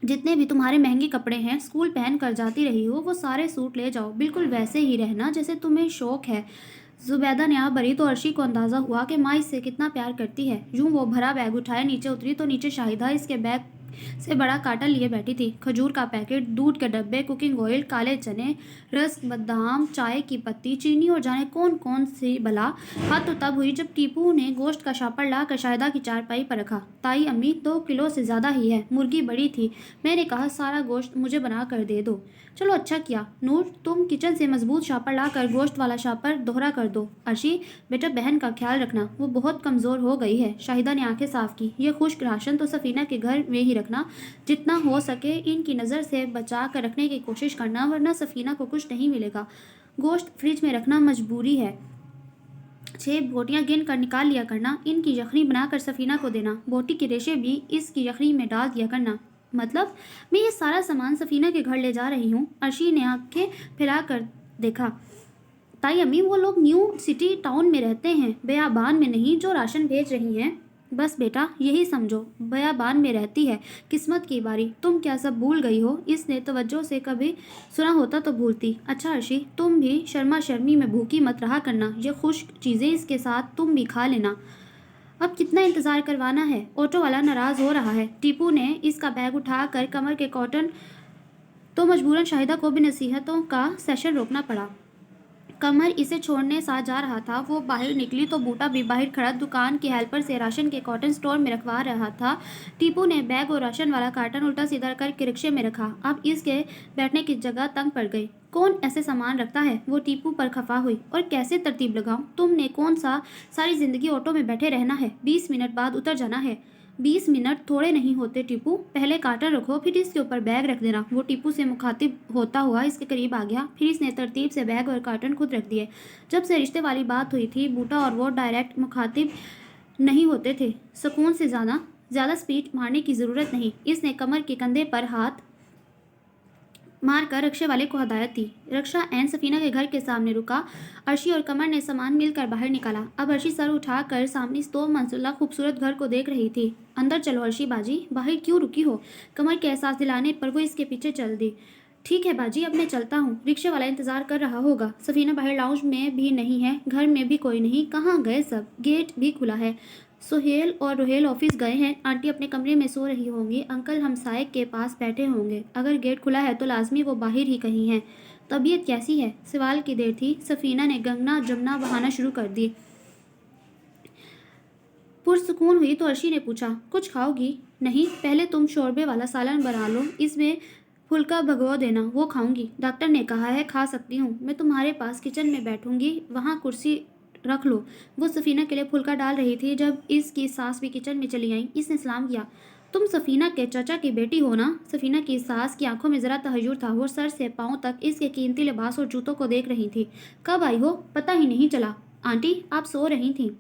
جتنے بھی تمہارے مہنگے کپڑے ہیں، اسکول پہن کر جاتی رہی ہو، وہ سارے سوٹ لے جاؤ، بالکل ویسے ہی رہنا جیسے تمہیں شوق ہے۔ زبیدہ نے آہ بھری تو عرشی کو اندازہ ہوا کہ ماں اس سے کتنا پیار کرتی ہے۔ یوں وہ بھرا بیگ اٹھائے نیچے اتری تو نیچے شاہدہ اس کے بیگ سے بڑا کاٹن لیے بیٹھی تھی۔ کھجور کا پیکٹ، دودھ کے ڈبے، کوکنگ آئل، کالے چنے، رسک، بادام، چائے کی پتی، چینی اور جانے کون کون سی بلا۔ حد تو تب ہوئی جب ٹیپو نے گوشت کا شاپر لا کر شاہدہ کی چارپائی پر رکھا۔ تائی امی 2 کلو سے زیادہ ہی ہے، مرغی بڑی تھی، میں نے کہا سارا گوشت مجھے بنا کر دے دو۔ چلو اچھا کیا۔ نور تم کچن سے مضبوط شاپر لا کر گوشت والا شاپر دوہرا کر دو۔ عرشی بیٹا بہن کا خیال رکھنا، وہ بہت کمزور ہو گئی ہے۔ شاہدہ نے آنکھیں صاف کی۔ یہ خشک راشن تو سفینہ کے گھر میں ہی رکھنا، جتنا ہو سکے ان کی نظر سے بچا کر رکھنے کی کوشش کرنا، ورنہ سفینہ کو کچھ نہیں ملے گا۔ گوشت فریج میں رکھنا مجبوری ہے۔ 6 بوٹیاں گن کر نکال لیا کرنا، ان کی یخنی بنا کر سفینہ کو دینا، بوٹی کے ریشے بھی اس کی یخنی میں ڈال دیا کرنا۔ مطلب میں یہ سارا سامان سفینہ کے گھر لے جا رہی ہوں؟ عرشی نے آنکھیں پھیلا کر دیکھا۔ تائی امی وہ لوگ نیو سٹی ٹاؤن میں رہتے ہیں، بیابان میں نہیں جو راشن بھیج رہی ہیں۔ بس بیٹا یہی سمجھو، بیابان میں رہتی ہے، قسمت کی باری۔ تم کیا سب بھول گئی ہو؟ اس نے توجہ سے کبھی سنا ہوتا تو بھولتی۔ اچھا عرشی تم بھی شرما شرمی میں بھوکی مت رہا کرنا، یہ خشک چیزیں اس کے ساتھ تم بھی کھا لینا۔ اب کتنا انتظار کروانا ہے؟ آٹو والا ناراض ہو رہا ہے۔ ٹیپو نے اس کا بیگ اٹھا کر کمر کے کاٹن تو مجبوراً شاہدہ کو بھی نصیحتوں کا سیشن روکنا پڑا۔ کمر اسے چھوڑنے سا جا رہا تھا، وہ باہر نکلی تو بوٹا بھی باہر کھڑا دکان کے ہیلپر سے راشن کے کارٹن سٹور میں رکھوا رہا تھا۔ ٹیپو نے بیگ اور راشن والا کارٹن الٹا سیدھا کر کے رکشے میں رکھا۔ اب اس کے بیٹھنے کی جگہ تنگ پڑ گئی۔ کون ایسے سامان رکھتا ہے؟ وہ ٹیپو پر خفا ہوئی۔ اور کیسے ترتیب لگاؤں؟ تم نے کون سا ساری زندگی آٹو میں بیٹھے رہنا ہے؟ 20 منٹ بعد اتر جانا ہے۔ 20 منٹ تھوڑے نہیں ہوتے ٹیپو، پہلے کارٹن رکھو پھر اس کے اوپر بیگ رکھ دینا۔ وہ ٹیپو سے مخاطب ہوتا ہوا اس کے قریب آ گیا، پھر اس نے ترتیب سے بیگ اور کارٹن خود رکھ دیے۔ جب سے رشتے والی بات ہوئی تھی بوٹا اور وہ ڈائریکٹ مخاطب نہیں ہوتے تھے۔ سکون سے زیادہ سپیڈ مارنے کی ضرورت نہیں۔ اس نے کمر کے کندھے پر ہاتھ مار کر رکشے والے کو ہدایت دی۔ رکشہ عین سفینہ کے گھر کے سامنے رکا۔ عرشی اور کمر نے سامان مل کر باہر نکالا۔ اب عرشی سر اٹھا کر سامنے اس 2 منزلہ خوبصورت گھر کو دیکھ رہی تھی۔ اندر چلو عرشی باجی، باہر کیوں رکی ہو؟ کمر کے احساس دلانے پر وہ اس کے پیچھے چل دی۔ ठीक है बाजी, अब मैं चलता हूँ, रिक्शे वाला इंतजार कर रहा होगा। सफीना बाहर लाउंज में भी नहीं है, घर में भी कोई नहीं, कहाँ गए सब? गेट भी खुला है। सुहेल और रोहेल ऑफिस गए हैं, आंटी अपने कमरे में सो रही होंगी, अंकल हमसाए के पास बैठे होंगे। अगर गेट खुला है तो लाजमी वो बाहर ही कहीं हैं। तबीयत कैसी है? सवाल की देर थी, सफीना ने गंगना जमना बहाना शुरू कर दी। पुरसुकून हुई तो अर्शी ने पूछा, कुछ खाओगी? नहीं, पहले तुम शोरबे वाला सालन बना लो, इसमें फुल्का भगो देना, वो खाऊंगी। डॉक्टर ने कहा है खा सकती हूँ, मैं तुम्हारे पास किचन में बैठूंगी, वहाँ कुर्सी रख लो। वो सफीना के लिए फुल्का डाल रही थी जब इसकी सास भी किचन में चली आई। इसने सलाम किया, तुम सफीना के चाचा की बेटी हो ना? सफीना की सास की आंखों में जरा तहज्जुर था, वो सर से पांव तक इसके कीमती लिबास और जूतों को देख रही थी। कब आई हो? पता ही नहीं चला। आंटी आप सो रही थी?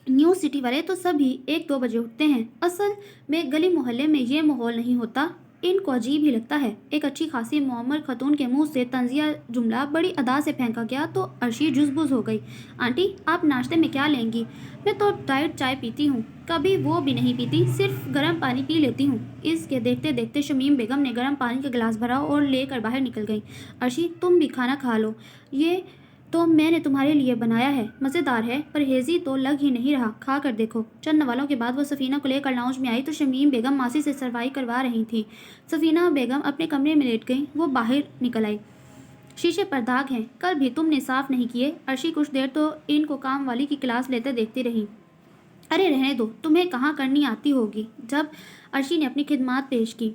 न्यू सिटी वाले तो सभी 1-2 बजे उठते हैं, असल में गली मोहल्ले में ये माहौल नहीं होता, इनको अजीब ही लगता है। एक अच्छी खासी मुअम्मर खतून के मुंह से तंजिया जुमला बड़ी अदा से फेंका गया तो अर्शी जुज़बुज़ हो गई। आंटी आप नाश्ते में क्या लेंगी? मैं तो डाइट चाय पीती हूँ, कभी वो भी नहीं पीती, सिर्फ गर्म पानी पी लेती हूँ। इसके देखते देखते शमीम बेगम ने गर्म पानी का गिलास भरा और लेकर बाहर निकल गई। अर्शी तुम भी खाना खा लो, ये तो मैंने तुम्हारे लिए बनाया है, मज़ेदार है, परहेज़ी तो लग ही नहीं रहा, खा कर देखो। चंद नवालों के बाद वो सफीना को लेकर लाउंज में आई तो शमीम बेगम मासी से सरवाई करवा रही थी। सफीना बेगम अपने कमरे में लेट गई, वो बाहर निकल आई। शीशे पर दाग हैं, कल भी तुमने साफ नहीं किए। अर्शी कुछ देर तो इनको काम वाली की क्लास लेते देखती रही। अरे रहने दो, तुम्हें कहाँ करनी आती होगी। जब अर्शी ने अपनी खिदमात पेश की,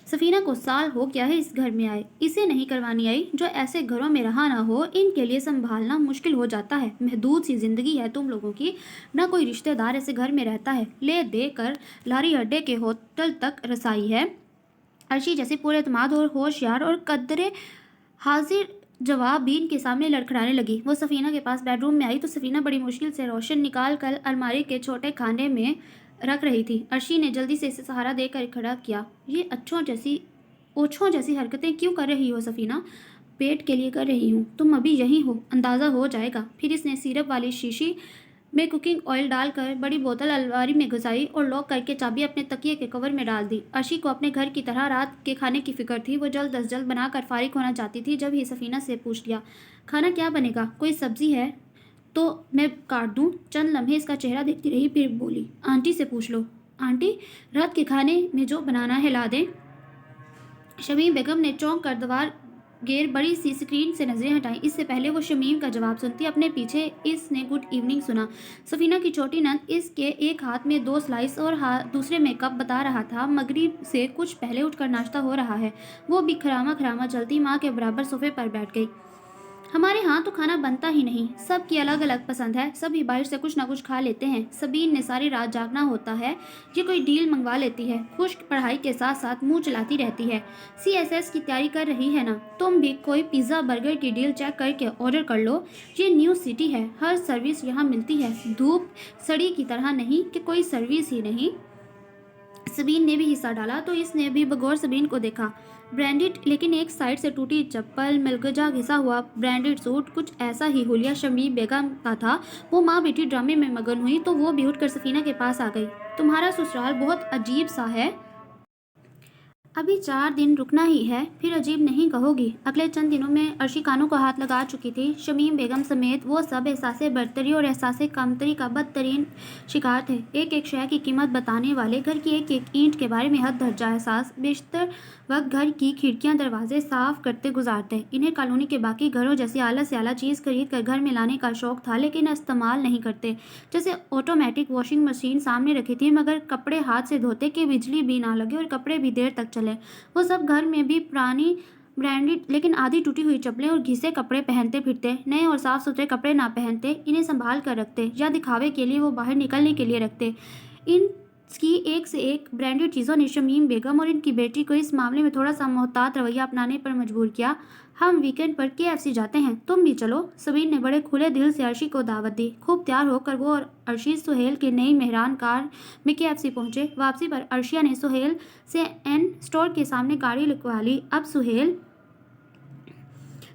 सफीना को साल हो गया है इस घर में आए, इसे नहीं करवानी आई। जो ऐसे घरों में रहा ना हो, इनके लिए संभालना मुश्किल हो जाता है। महदूद सी जिंदगी है तुम लोगों की, ना कोई रिश्तेदार ऐसे घर में रहता है, ले दे कर लारी अड्डे के होटल तक रसाई है। अर्शी जैसे पूरे एतमाद और होशियार और कदरे हाजिर जवाब भी इनके सामने लड़खड़ाने लगी। वो सफीना के पास बेडरूम में आई तो सफीना बड़ी मुश्किल से रोशन निकाल कर अलमारी के छोटे खाने में रख रही थी। अर्शी ने जल्दी से इसे सहारा देकर खड़ा किया। ये ओछों जैसी हरकतें क्यों कर रही हो सफीना? पेट के लिए कर रही हूँ, तुम अभी यहीं हो, अंदाज़ा हो जाएगा। फिर इसने सिरप वाली शीशी में कुकिंग ऑयल डालकर बड़ी बोतल अलमारी में घुसाई और लॉक करके चाबी अपने तकिए के कवर में डाल दी। अर्शी को अपने घर की तरह रात के खाने की फिक्र थी। वो जल्द अज जल्द बनाकर फारिग होना चाहती थी जब ही सफीना से पूछ लिया, खाना क्या बनेगा? कोई सब्जी है तो मैं काट दूं? चंद लम्हे इसका चेहरा देखती रही, फिर बोली, आंटी से पूछ लो। आंटी रात के खाने में जो बनाना है ला दें। शमीम बेगम ने चौंक कर दीवार गेर बड़ी सी स्क्रीन से नजरें हटाई। इससे पहले वो शमीम का जवाब सुनती अपने पीछे इसने गुड इवनिंग सुना। सफीना की छोटी नंद इसके एक हाथ में 2 स्लाइस और दूसरे में कप बता रहा था मगरिब से कुछ पहले उठकर नाश्ता हो रहा है। वो भी खरामा खरामा चलती माँ के बराबर सोफे पर बैठ गई। हमारे यहाँ तो खाना बनता ही नहीं, सबकी अलग अलग पसंद है, सभी बाहर से कुछ ना कुछ खा लेते हैं। सबीन ने सारी रात जागना होता है, ये कोई डील मंगवा लेती है, खुश्क पढ़ाई के साथ साथ मुंह चलाती रहती है। CSS की तैयारी कर रही है ना? तुम भी कोई पिज़्ज़ा बर्गर की डील चेक करके ऑर्डर कर लो। ये न्यू सिटी है, हर सर्विस यहाँ मिलती है, धूप सड़ी की तरह नहीं कि कोई सर्विस ही नहीं। सबीन ने भी हिस्सा डाला तो इसने भी बगौर सबीन को देखा। ब्रांडेड लेकिन एक साइड से टूटी चप्पल, मिलगजा घिसा हुआ ब्रांडेड सूट, कुछ ऐसा ही हुलिया शमीम बेगम का था। वो माँ बेटी ड्रामे में मगन हुई तो वो भी उठकर सफीना के पास आ गई। तुम्हारा ससुराल बहुत अजीब सा है, अभी 4 दिन रुकना ही है, फिर अजीब नहीं कहोगी। अगले चंद दिनों में अर्शी कानों को हाथ लगा चुकी थी। शमीम बेगम समेत वो सब एहसासे बरतरी और एहसासे कमतरी का बदतरीन शिकार थे। एक एक शय की कीमत बताने वाले, घर की एक एक ईंट के बारे में हद दर्जा एहसास, बेशतर वक्त घर की खिड़कियां दरवाजे साफ करते गुजारते। इन्हें कॉलोनी के बाकी घरों जैसी आला से आला चीज़ खरीद कर घर में लाने का शौक था, लेकिन इस्तेमाल नहीं करते। जैसे ऑटोमेटिक वॉशिंग मशीन सामने रखी थी, मगर कपड़े हाथ से धोते कि बिजली भी ना लगे और कपड़े भी देर तक चले। वो सब घर में भी पुरानी ब्रांडेड लेकिन आधी टूटी हुई चप्पलें और घिसे कपड़े पहनते फिरते, नए और साफ सुथरे कपड़े ना पहनते, इन्हें संभाल कर रखते या दिखावे के लिए वो बाहर निकलने के लिए रखते। इनकी एक से एक ब्रांडेड चीज़ों ने शमीम बेगम और इनकी बेटी को इस मामले में थोड़ा सा मोहतात रवैया अपनाने पर मजबूर किया। हम वीकेंड पर KFC जाते हैं, तुम भी चलो। सबीन ने बड़े खुले दिल से अर्शी को दावत दी। खूब तैयार होकर वो और अर्शी सुहेल के नई मेहरान कार में KFC पहुंचे। वापसी पर अर्शिया ने सुहेल से एन स्टोर के सामने गाड़ी लिखवा ली। अब सुहेल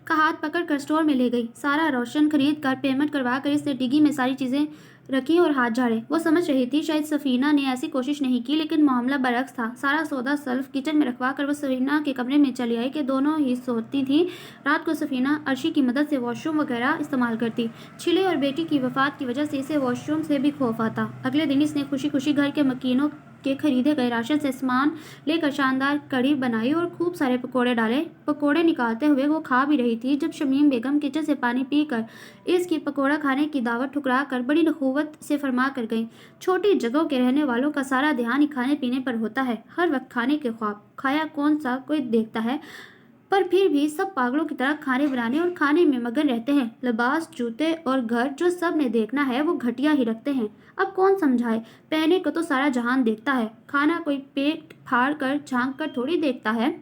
का हाथ पकड़ कर स्टोर में ले गई। सारा रोशन खरीद कर पेमेंट करवा कर इससे डिग्गी में सारी चीज़ें रखी और हाथ झाड़े। वो समझ रही थी शायद सफीना ने ऐसी कोशिश नहीं की, लेकिन मामला बरक्स था। सारा सौदा सल्फ किचन में रखवा कर वो सफीना के कमरे में चली आई कि दोनों ही सोती थी। रात को सफीना अर्शी की मदद से वॉशरूम वगैरह इस्तेमाल करती। छिले और बेटी की वफात की वजह से इसे वॉशरूम से भी खौफ आता। अगले दिन इसने खुशी खुशी घर के मकीनों के खरीदे गए राशन से सामान लेकर शानदार कढ़ी बनाई और खूब सारे पकोड़े डाले। पकोड़े निकालते हुए वो खा भी रही थी जब शमीम बेगम किचन से पानी पीकर इसकी पकोड़ा खाने की दावत ठुकरा कर बड़ी नखुवत से फरमा कर गई। छोटी जगहों के रहने वालों का सारा ध्यान ही खाने पीने पर होता है। हर वक्त खाने के ख्वाब खाया कौन सा कोई देखता है, पर फिर भी सब पागलों की तरह खाने बनाने और खाने में मगन रहते हैं। लिबास, जूते और घर जो सब ने देखना है वो घटिया ही रखते हैं। अब कौन समझाए, पहने को तो सारा जहान देखता है, खाना कोई पेट फाड़ कर झांक कर थोड़ी देखता है।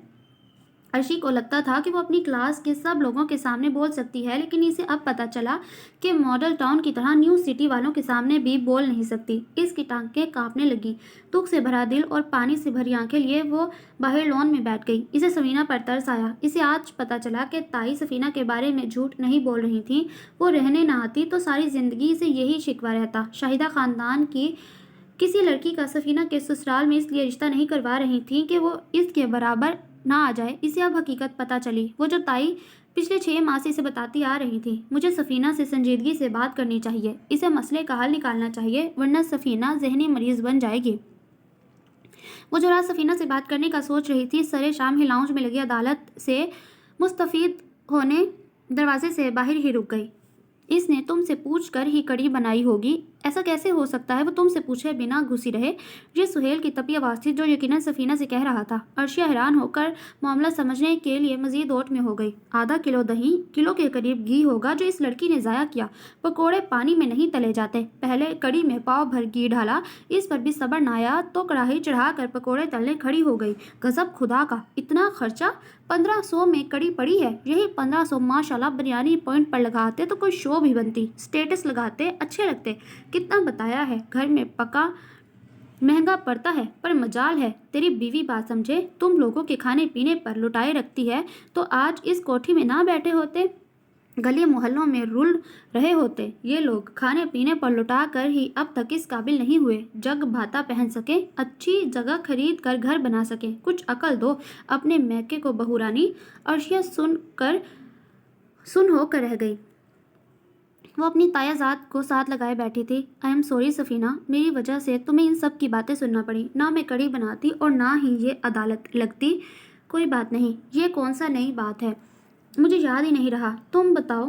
अर्शी को लगता था कि वो अपनी क्लास के सब लोगों के सामने बोल सकती है, लेकिन इसे अब पता चला कि मॉडल टाउन की तरह न्यू सिटी वालों के सामने भी बोल नहीं सकती। इसकी टांगें कांपने लगी। दुख से भरा दिल और पानी से भरी आंखें लिए वो बाहर लॉन में बैठ गई। इसे सफीना पर तरस आया। इसे आज पता चला कि ताई सफीना के बारे में झूठ नहीं बोल रही थी। वो रहने ना आती तो सारी जिंदगी से यही शिकवा रहता। शाहिदा खानदान की किसी लड़की का सफीना के ससुराल में इसलिए रिश्ता नहीं करवा रही थी कि वो इसके बराबर ना आ जाए। इसे अब हकीकत पता चली, वो जो ताई पिछले 6 माह से इसे बताती आ रही थी। मुझे सफीना से संजीदगी से बात करनी चाहिए, इसे मसले का हल निकालना चाहिए, वरना सफीना जहनी मरीज बन जाएगी। वो जो रात सफीना से बात करने का सोच रही थी, सरे शाम ही लाउंज में लगी अदालत से मुस्तफीद होने दरवाजे से बाहर ही रुक गई। इसने तुमसे पूछ कर ही कड़ी बनाई होगी, ऐसा कैसे हो सकता है वो तुमसे पूछे बिना घुसी रहे। ये सुहेल की तपी आवाज़ थी जो यकीनन सफीना से कह रहा था। अर्शिया हैरान होकर मामला समझने के लिए मजीद ओट में हो गई। आधा किलो दही, किलो के करीब घी होगा जो इस लड़की ने ज़ाया किया। पकोड़े पानी में नहीं तले जाते। पहले कड़ी में पाव भर घी डाला, इस पर भी सब्र ना आया तो कढ़ाई चढ़ाकर पकोड़े तलने खड़ी हो गई। गजब खुदा का, इतना खर्चा! 1500 में कड़ी पड़ी है। यही 1500 माशाल्लाह बिरयानी पॉइंट पर लगाते तो कोई शो भी बनती, स्टेटस लगाते, अच्छे लगते। कितना बताया है, घर में पका महंगा पड़ता है, पर मजाल है तेरी बीवी बात समझे। तुम लोगों के खाने पीने पर लुटाए रखती है तो आज इस कोठी में ना बैठे होते, गली मोहल्लों में रुल रहे होते। ये लोग खाने पीने पर लुटा कर ही अब तक इस काबिल नहीं हुए जग भाता पहन सके, अच्छी जगह खरीद कर घर बना सके। कुछ अकल दो अपने मैके को बहुरानी। अर्शिया सुन होकर रह गई। वो अपनी तायाजात को साथ लगाए बैठी थी। आई एम सॉरी सफीना, मेरी वजह से तुम्हें इन सब की बातें सुनना पड़ी। ना मैं कड़ी बनाती और ना ही ये अदालत लगती। कोई बात नहीं, ये कौन सा नई बात है, मुझे याद ही नहीं रहा। तुम बताओ,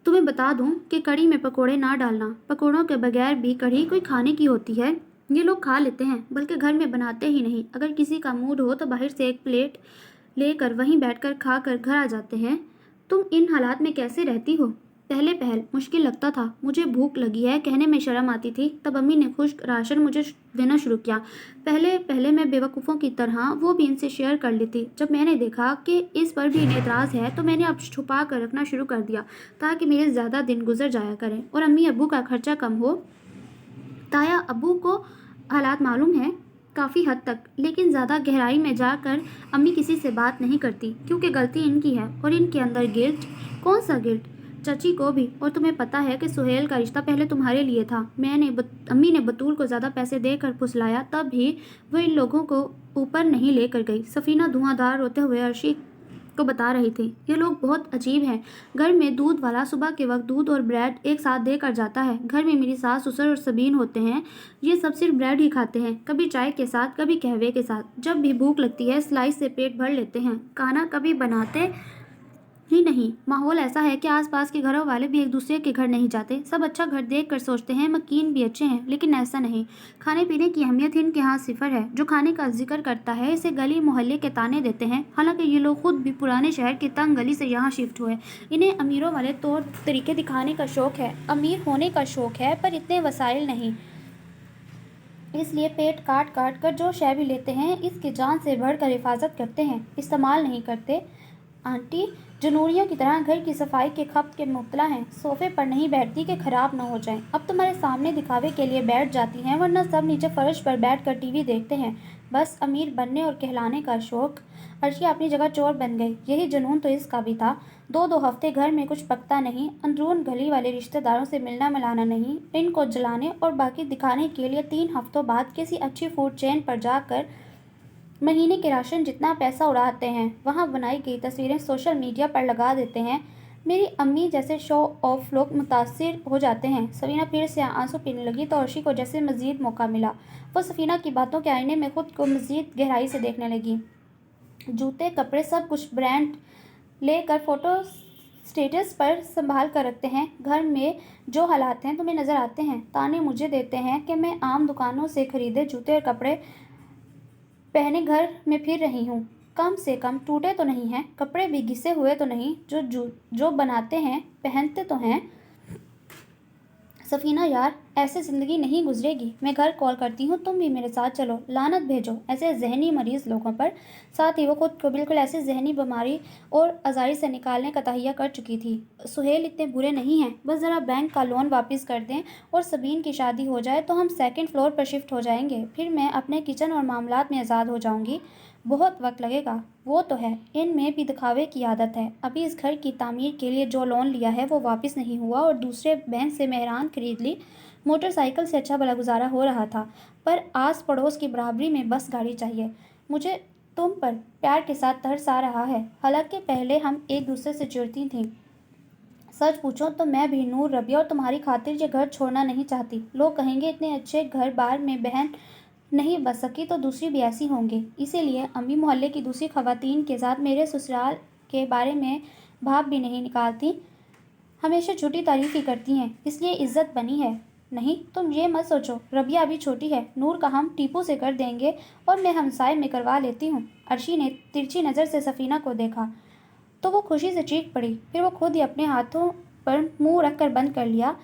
तुम्हें बता दूं कि कड़ी में पकोड़े ना डालना। पकोड़ों के बगैर भी कड़ी कोई खाने की होती है। ये लोग खा लेते हैं, बल्कि घर में बनाते ही नहीं। अगर किसी का मूड हो तो बाहर से एक प्लेट लेकर वहीं बैठकर खा कर घर आ जाते हैं। तुम इन हालात में कैसे रहती हो? पहले मुश्किल लगता था। मुझे भूख लगी है कहने में शर्म आती थी। तब अम्मी ने खुश्क राशन मुझे देना शुरू किया। पहले मैं बेवकूफ़ों की तरह वो भी इनसे शेयर कर लेती। जब मैंने देखा कि इस पर भी इन्हें एतराज़ है तो मैंने अब छुपा कर रखना शुरू कर दिया ताकि मेरे ज़्यादा दिन गुजर जाया करें और अम्मी अब्बू का खर्चा कम हो। ताया अब्बू को हालात मालूम है काफ़ी हद तक, लेकिन ज़्यादा गहराई में जाकर अम्मी किसी से बात नहीं करती क्योंकि गलती इनकी है और इनके अंदर गिल्ट। कौन सा गिल्ट? चाची को भी। और तुम्हें पता है कि सुहेल का रिश्ता पहले तुम्हारे लिए था। अम्मी ने बतूल को ज़्यादा पैसे देकर फुसलाया, तब भी वो इन लोगों को ऊपर नहीं लेकर गई। सफीना धुआंधार रोते हुए अर्शी को बता रही थी, ये लोग बहुत अजीब हैं। घर में दूध वाला सुबह के वक्त दूध और ब्रेड एक साथ देकर जाता है। घर में मेरी सास ससुर और सबीन होते हैं, ये सब सिर्फ ब्रेड ही खाते हैं, कभी चाय के साथ, कभी कहवे के साथ। जब भी भूख लगती है स्लाइस से पेट भर लेते हैं। खाना कभी बनाते ही नहीं। माहौल ऐसा है कि आसपास के घरों वाले भी एक दूसरे के घर नहीं जाते। सब अच्छा घर देख कर सोचते हैं मकीन भी अच्छे हैं, लेकिन ऐसा नहीं। खाने पीने की अहमियत इनके यहाँ सिफर है। जो खाने का जिक्र करता है इसे गली मोहल्ले के ताने देते हैं। हालांकि ये लोग खुद भी पुराने शहर की तंग गली से यहाँ शिफ्ट हुए। इन्हें अमीरों वाले तौर तरीके दिखाने का शौक है, अमीर होने का शौक है, पर इतने वसाइल नहीं। इसलिए पेट काट काट कर जो शय भी लेते हैं इसकी जान से बढ़कर हिफाजत करते हैं, इस्तेमाल नहीं करते। आंटी जनूरियों की तरह घर की सफाई के खपत के मुब्तला हैं। सोफे पर नहीं बैठती कि खराब ना हो जाएं। अब तुम्हारे सामने दिखावे के लिए बैठ जाती हैं, वरना सब नीचे फर्श पर बैठकर टीवी देखते हैं। बस अमीर बनने और कहलाने का शौक। अर्शिया अपनी जगह चोर बन गई। यही जुनून तो इसका भी था। दो हफ्ते घर में कुछ पकता नहीं, अंदरून गली वाले रिश्तेदारों से मिलना मिलाना नहीं, इनको जलाने और बाकी दिखाने के लिए 3 हफ्तों बाद किसी अच्छी फूड चेन पर जाकर महीने के राशन जितना पैसा उड़ाते हैं। वहाँ बनाई गई तस्वीरें सोशल मीडिया पर लगा देते हैं। मेरी अम्मी जैसे शो ऑफ लोग मुतासिर हो जाते हैं। सफीना फिर से आंसू पीने लगी तो अर्शी को जैसे मज़ीद मौका मिला। वो सफीना की बातों के आईने में खुद को मज़ीद गहराई से देखने लगी। जूते, कपड़े, सब कुछ ब्रांड लेकर फ़ोटो स्टेटस पर संभाल कर रखते हैं। घर में जो हालात हैं तुम्हें नज़र आते हैं। ताने मुझे देते हैं कि मैं आम दुकानों से खरीदे जूते और कपड़े पहने घर में फिर रही हूँ। कम से कम टूटे तो नहीं हैं, कपड़े भी घिसे हुए तो नहीं। जो बनाते हैं पहनते तो हैं। सफीना यार, ऐसे ज़िंदगी नहीं गुजरेगी। मैं घर कॉल करती हूँ, तुम भी मेरे साथ चलो। लानत भेजो ऐसे जहनी मरीज़ लोगों पर। साथ ही वो खुद को बिल्कुल ऐसी जहनी बीमारी और अजारी से निकालने का तहैया कर चुकी थी। सुहेल इतने बुरे नहीं हैं, बस ज़रा बैंक का लोन वापस कर दें और सबीन की शादी हो जाए तो हम 2nd फ्लोर पर शिफ्ट हो जाएंगे। फिर मैं अपने किचन और मामलात में आज़ाद हो जाऊँगी। बहुत वक्त लगेगा, वो तो है। इनमें भी दिखावे की आदत है। अभी इस घर की तामीर के लिए जो लोन लिया है वो वापस नहीं हुआ और दूसरे बैंक से मेहरान खरीद ली। मोटरसाइकिल से अच्छा भला गुजारा हो रहा था, पर आस पड़ोस की बराबरी में बस गाड़ी चाहिए। मुझे तुम पर प्यार के साथ तरस आ रहा है। हालांकि पहले हम एक दूसरे से चिढ़ती थीं। सच पूछो तो मैं भी नूर, रबिया और तुम्हारी खातिर ये घर छोड़ना नहीं चाहती। लोग कहेंगे इतने अच्छे घर बार में बहन नहीं बच सकी तो दूसरी भी ऐसी होंगी। इसीलिए अम्मी मोहल्ले की दूसरी खवातीन के साथ मेरे ससुराल के बारे में भाप भी नहीं निकालती। हमेशा झूठी तारीफ ही करती हैं, इसलिए इज्जत बनी है। नहीं, तुम ये मत सोचो, रबिया अभी छोटी है। नूर का हम टीपू से कर देंगे और मैं हमसाए में करवा लेती हूँ। अर्शी ने तिरछी नज़र से सफीना को देखा तो वो खुशी से चीख पड़ी। फिर वो खुद ही अपने हाथों पर मुंह रखकर बंद कर लिया।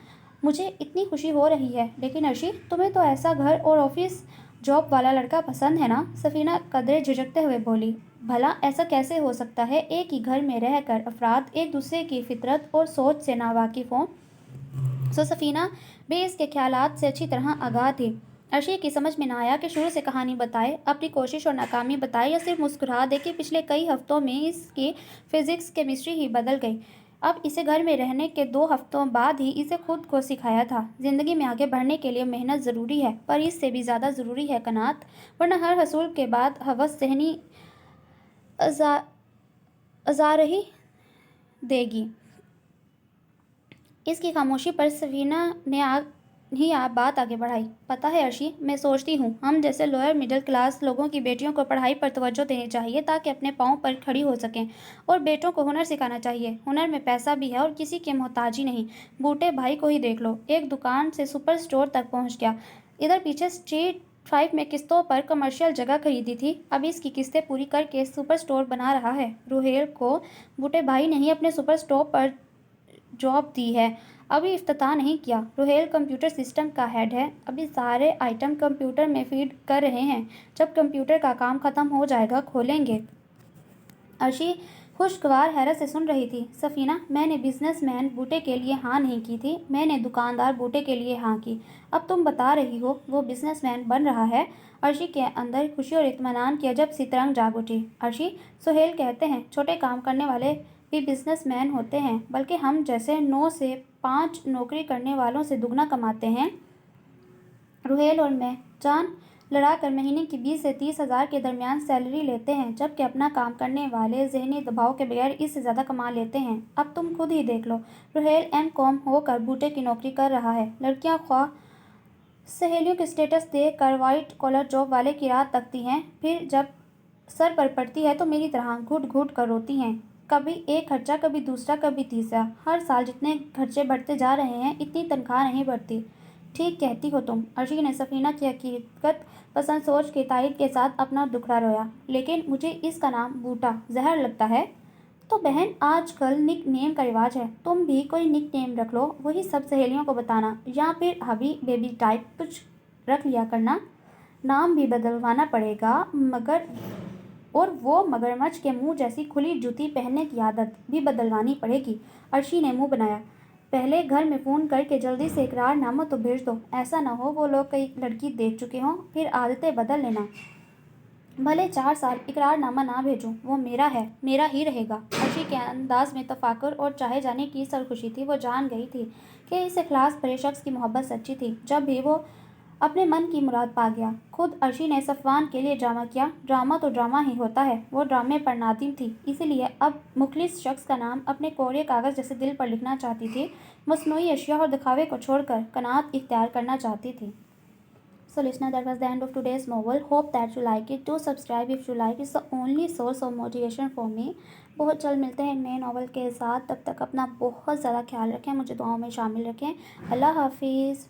मुझे इतनी खुशी हो रही है, लेकिन अर्शी तुम्हें तो ऐसा घर और ऑफिस जॉब वाला लड़का पसंद है ना? सफीना कदरे झिझकते हुए बोली। भला ऐसा कैसे हो सकता है? एक ही घर में रहकर अफराद एक दूसरे की फितरत और सोच से नावाकिफ़ हों। सफीना भी इसके ख्यालात से अच्छी तरह आगाह थी। अर्शी की समझ में ना आया कि शुरू से कहानी बताए, अपनी कोशिश और नाकामी बताए या सिर्फ मुस्कुरा दे कि पिछले कई हफ्तों में इसकी फिजिक्स केमिस्ट्री ही बदल गई। अब इसे घर में रहने के 2 हफ्तों बाद ही इसे खुद को सिखाया था। ज़िंदगी में आगे बढ़ने के लिए मेहनत ज़रूरी है, पर इससे भी ज़्यादा ज़रूरी है कनात, वरना हर हसूल के बाद हवस सहनी अज़ारही देगी। इसकी खामोशी पर सफीना ने बात आगे बढ़ाई। पता है अर्शी, मैं सोचती हूँ हम जैसे लोअर मिडिल क्लास लोगों की बेटियों को पढ़ाई पर तवज्जो देनी चाहिए ताकि अपने पाँव पर खड़ी हो सकें, और बेटों को हुनर सिखाना चाहिए। हुनर में पैसा भी है और किसी की मोहताजी नहीं। बूटे भाई को ही देख लो, एक दुकान से सुपर स्टोर तक पहुँच गया। इधर पीछे स्ट्रीट 5 में किस्तों पर कमर्शियल जगह खरीदी थी, अब इसकी किस्तें पूरी करके सुपर स्टोर बना रहा है। रुहेल को बूटे भाई ने ही अपने सुपर स्टोर पर जॉब दी है, अभी इफ्तिताह नहीं किया। रुहेल कंप्यूटर सिस्टम का हेड है, अभी सारे आइटम कंप्यूटर में फीड कर रहे हैं। जब कंप्यूटर का काम ख़त्म हो जाएगा खोलेंगे। अर्शी खुशगवार हैरत से सुन रही थी। सफीना, मैंने बिजनेसमैन बूटे के लिए हाँ नहीं की थी, मैंने दुकानदार बूटे के लिए हाँ की। अब तुम बता रही हो वो बिजनेसमैन बन रहा है। अर्शी के अंदर खुशी और इत्मीनान की अजब सी तरंग जाग उठी। अर्शी, सुहेल कहते हैं छोटे काम करने वाले भी बिजनेसमैन होते हैं, बल्कि हम जैसे 9 से 5 नौकरी करने वालों से दुगना कमाते हैं। रुहेल और मैं जान लड़ा कर महीने की 20 से 30 हज़ार के दरमियान सैलरी लेते हैं, जबकि अपना काम करने वाले जहनी दबाव के बगैर इससे ज़्यादा कमा लेते हैं। अब तुम खुद ही देख लो, रुहेल M.Com होकर बूटे की नौकरी कर रहा है। लड़कियां ख्वाह सहेलियों के स्टेटस देख कर वाइट कॉलर जॉब वाले की रात तकती हैं, फिर जब सर पर पड़ती है तो मेरी तरह घुट घुट कर रोती हैं। कभी एक खर्चा, कभी दूसरा, कभी तीसरा। हर साल जितने खर्चे बढ़ते जा रहे हैं इतनी तनख्वाह नहीं बढ़ती। ठीक कहती हो तुम। अर्शी ने सफीना की हकीकत पसंद सोच के तायद के साथ अपना दुखड़ा रोया। लेकिन मुझे इसका नाम बूटा जहर लगता है। तो बहन, आजकल निक नेम का रिवाज है, तुम भी कोई निक नेम रख लो, वही सब सहेलियों को बताना, या फिर हबी बेबी टाइप कुछ रख लिया करना। नाम भी बदलवाना पड़ेगा, मगर और वो मगरमच्छ के मुंह जैसी खुली जूती पहनने की आदत भी बदलवानी पड़ेगी। अर्शी ने मुंह बनाया। पहले घर में फ़ोन करके जल्दी से इकरारनामा तो भेज दो, ऐसा ना हो वो लोग कई लड़की देख चुके हों, फिर आदतें बदल लेना। بھلے 4 سال اقرار نامہ نہ بھیجوں، وہ میرا ہے، میرا ہی رہے گا۔ ارشی کے انداز میں تفاکر اور چاہے جانے کی سرخوشی تھی۔ وہ جان گئی تھی کہ اس اخلاص بھرے شخص کی محبت سچی تھی۔ جب بھی وہ اپنے من کی مراد پا گیا، خود ارشی نے صفوان کے لیے ڈرامہ کیا۔ ڈرامہ تو ڈرامہ ہی ہوتا ہے۔ وہ ڈرامے پر نادم تھی، اسی لیے اب مخلص شخص کا نام اپنے کورے کاغذ جیسے دل پر لکھنا چاہتی تھی۔ مصنوعی اشیاء اور دکھاوے کو چھوڑ کر قناعت اختیار کرنا چاہتی تھی۔ So listener, that was the end of today's novel. Hope that you like it. Do subscribe if you like. It's the only source of motivation for me. بہت جلد ملتے ہیں نئے ناول کے ساتھ. تب تک اپنا بہت زیادہ خیال رکھیں، مجھے دعاؤں میں شامل رکھیں. اللہ حافظ.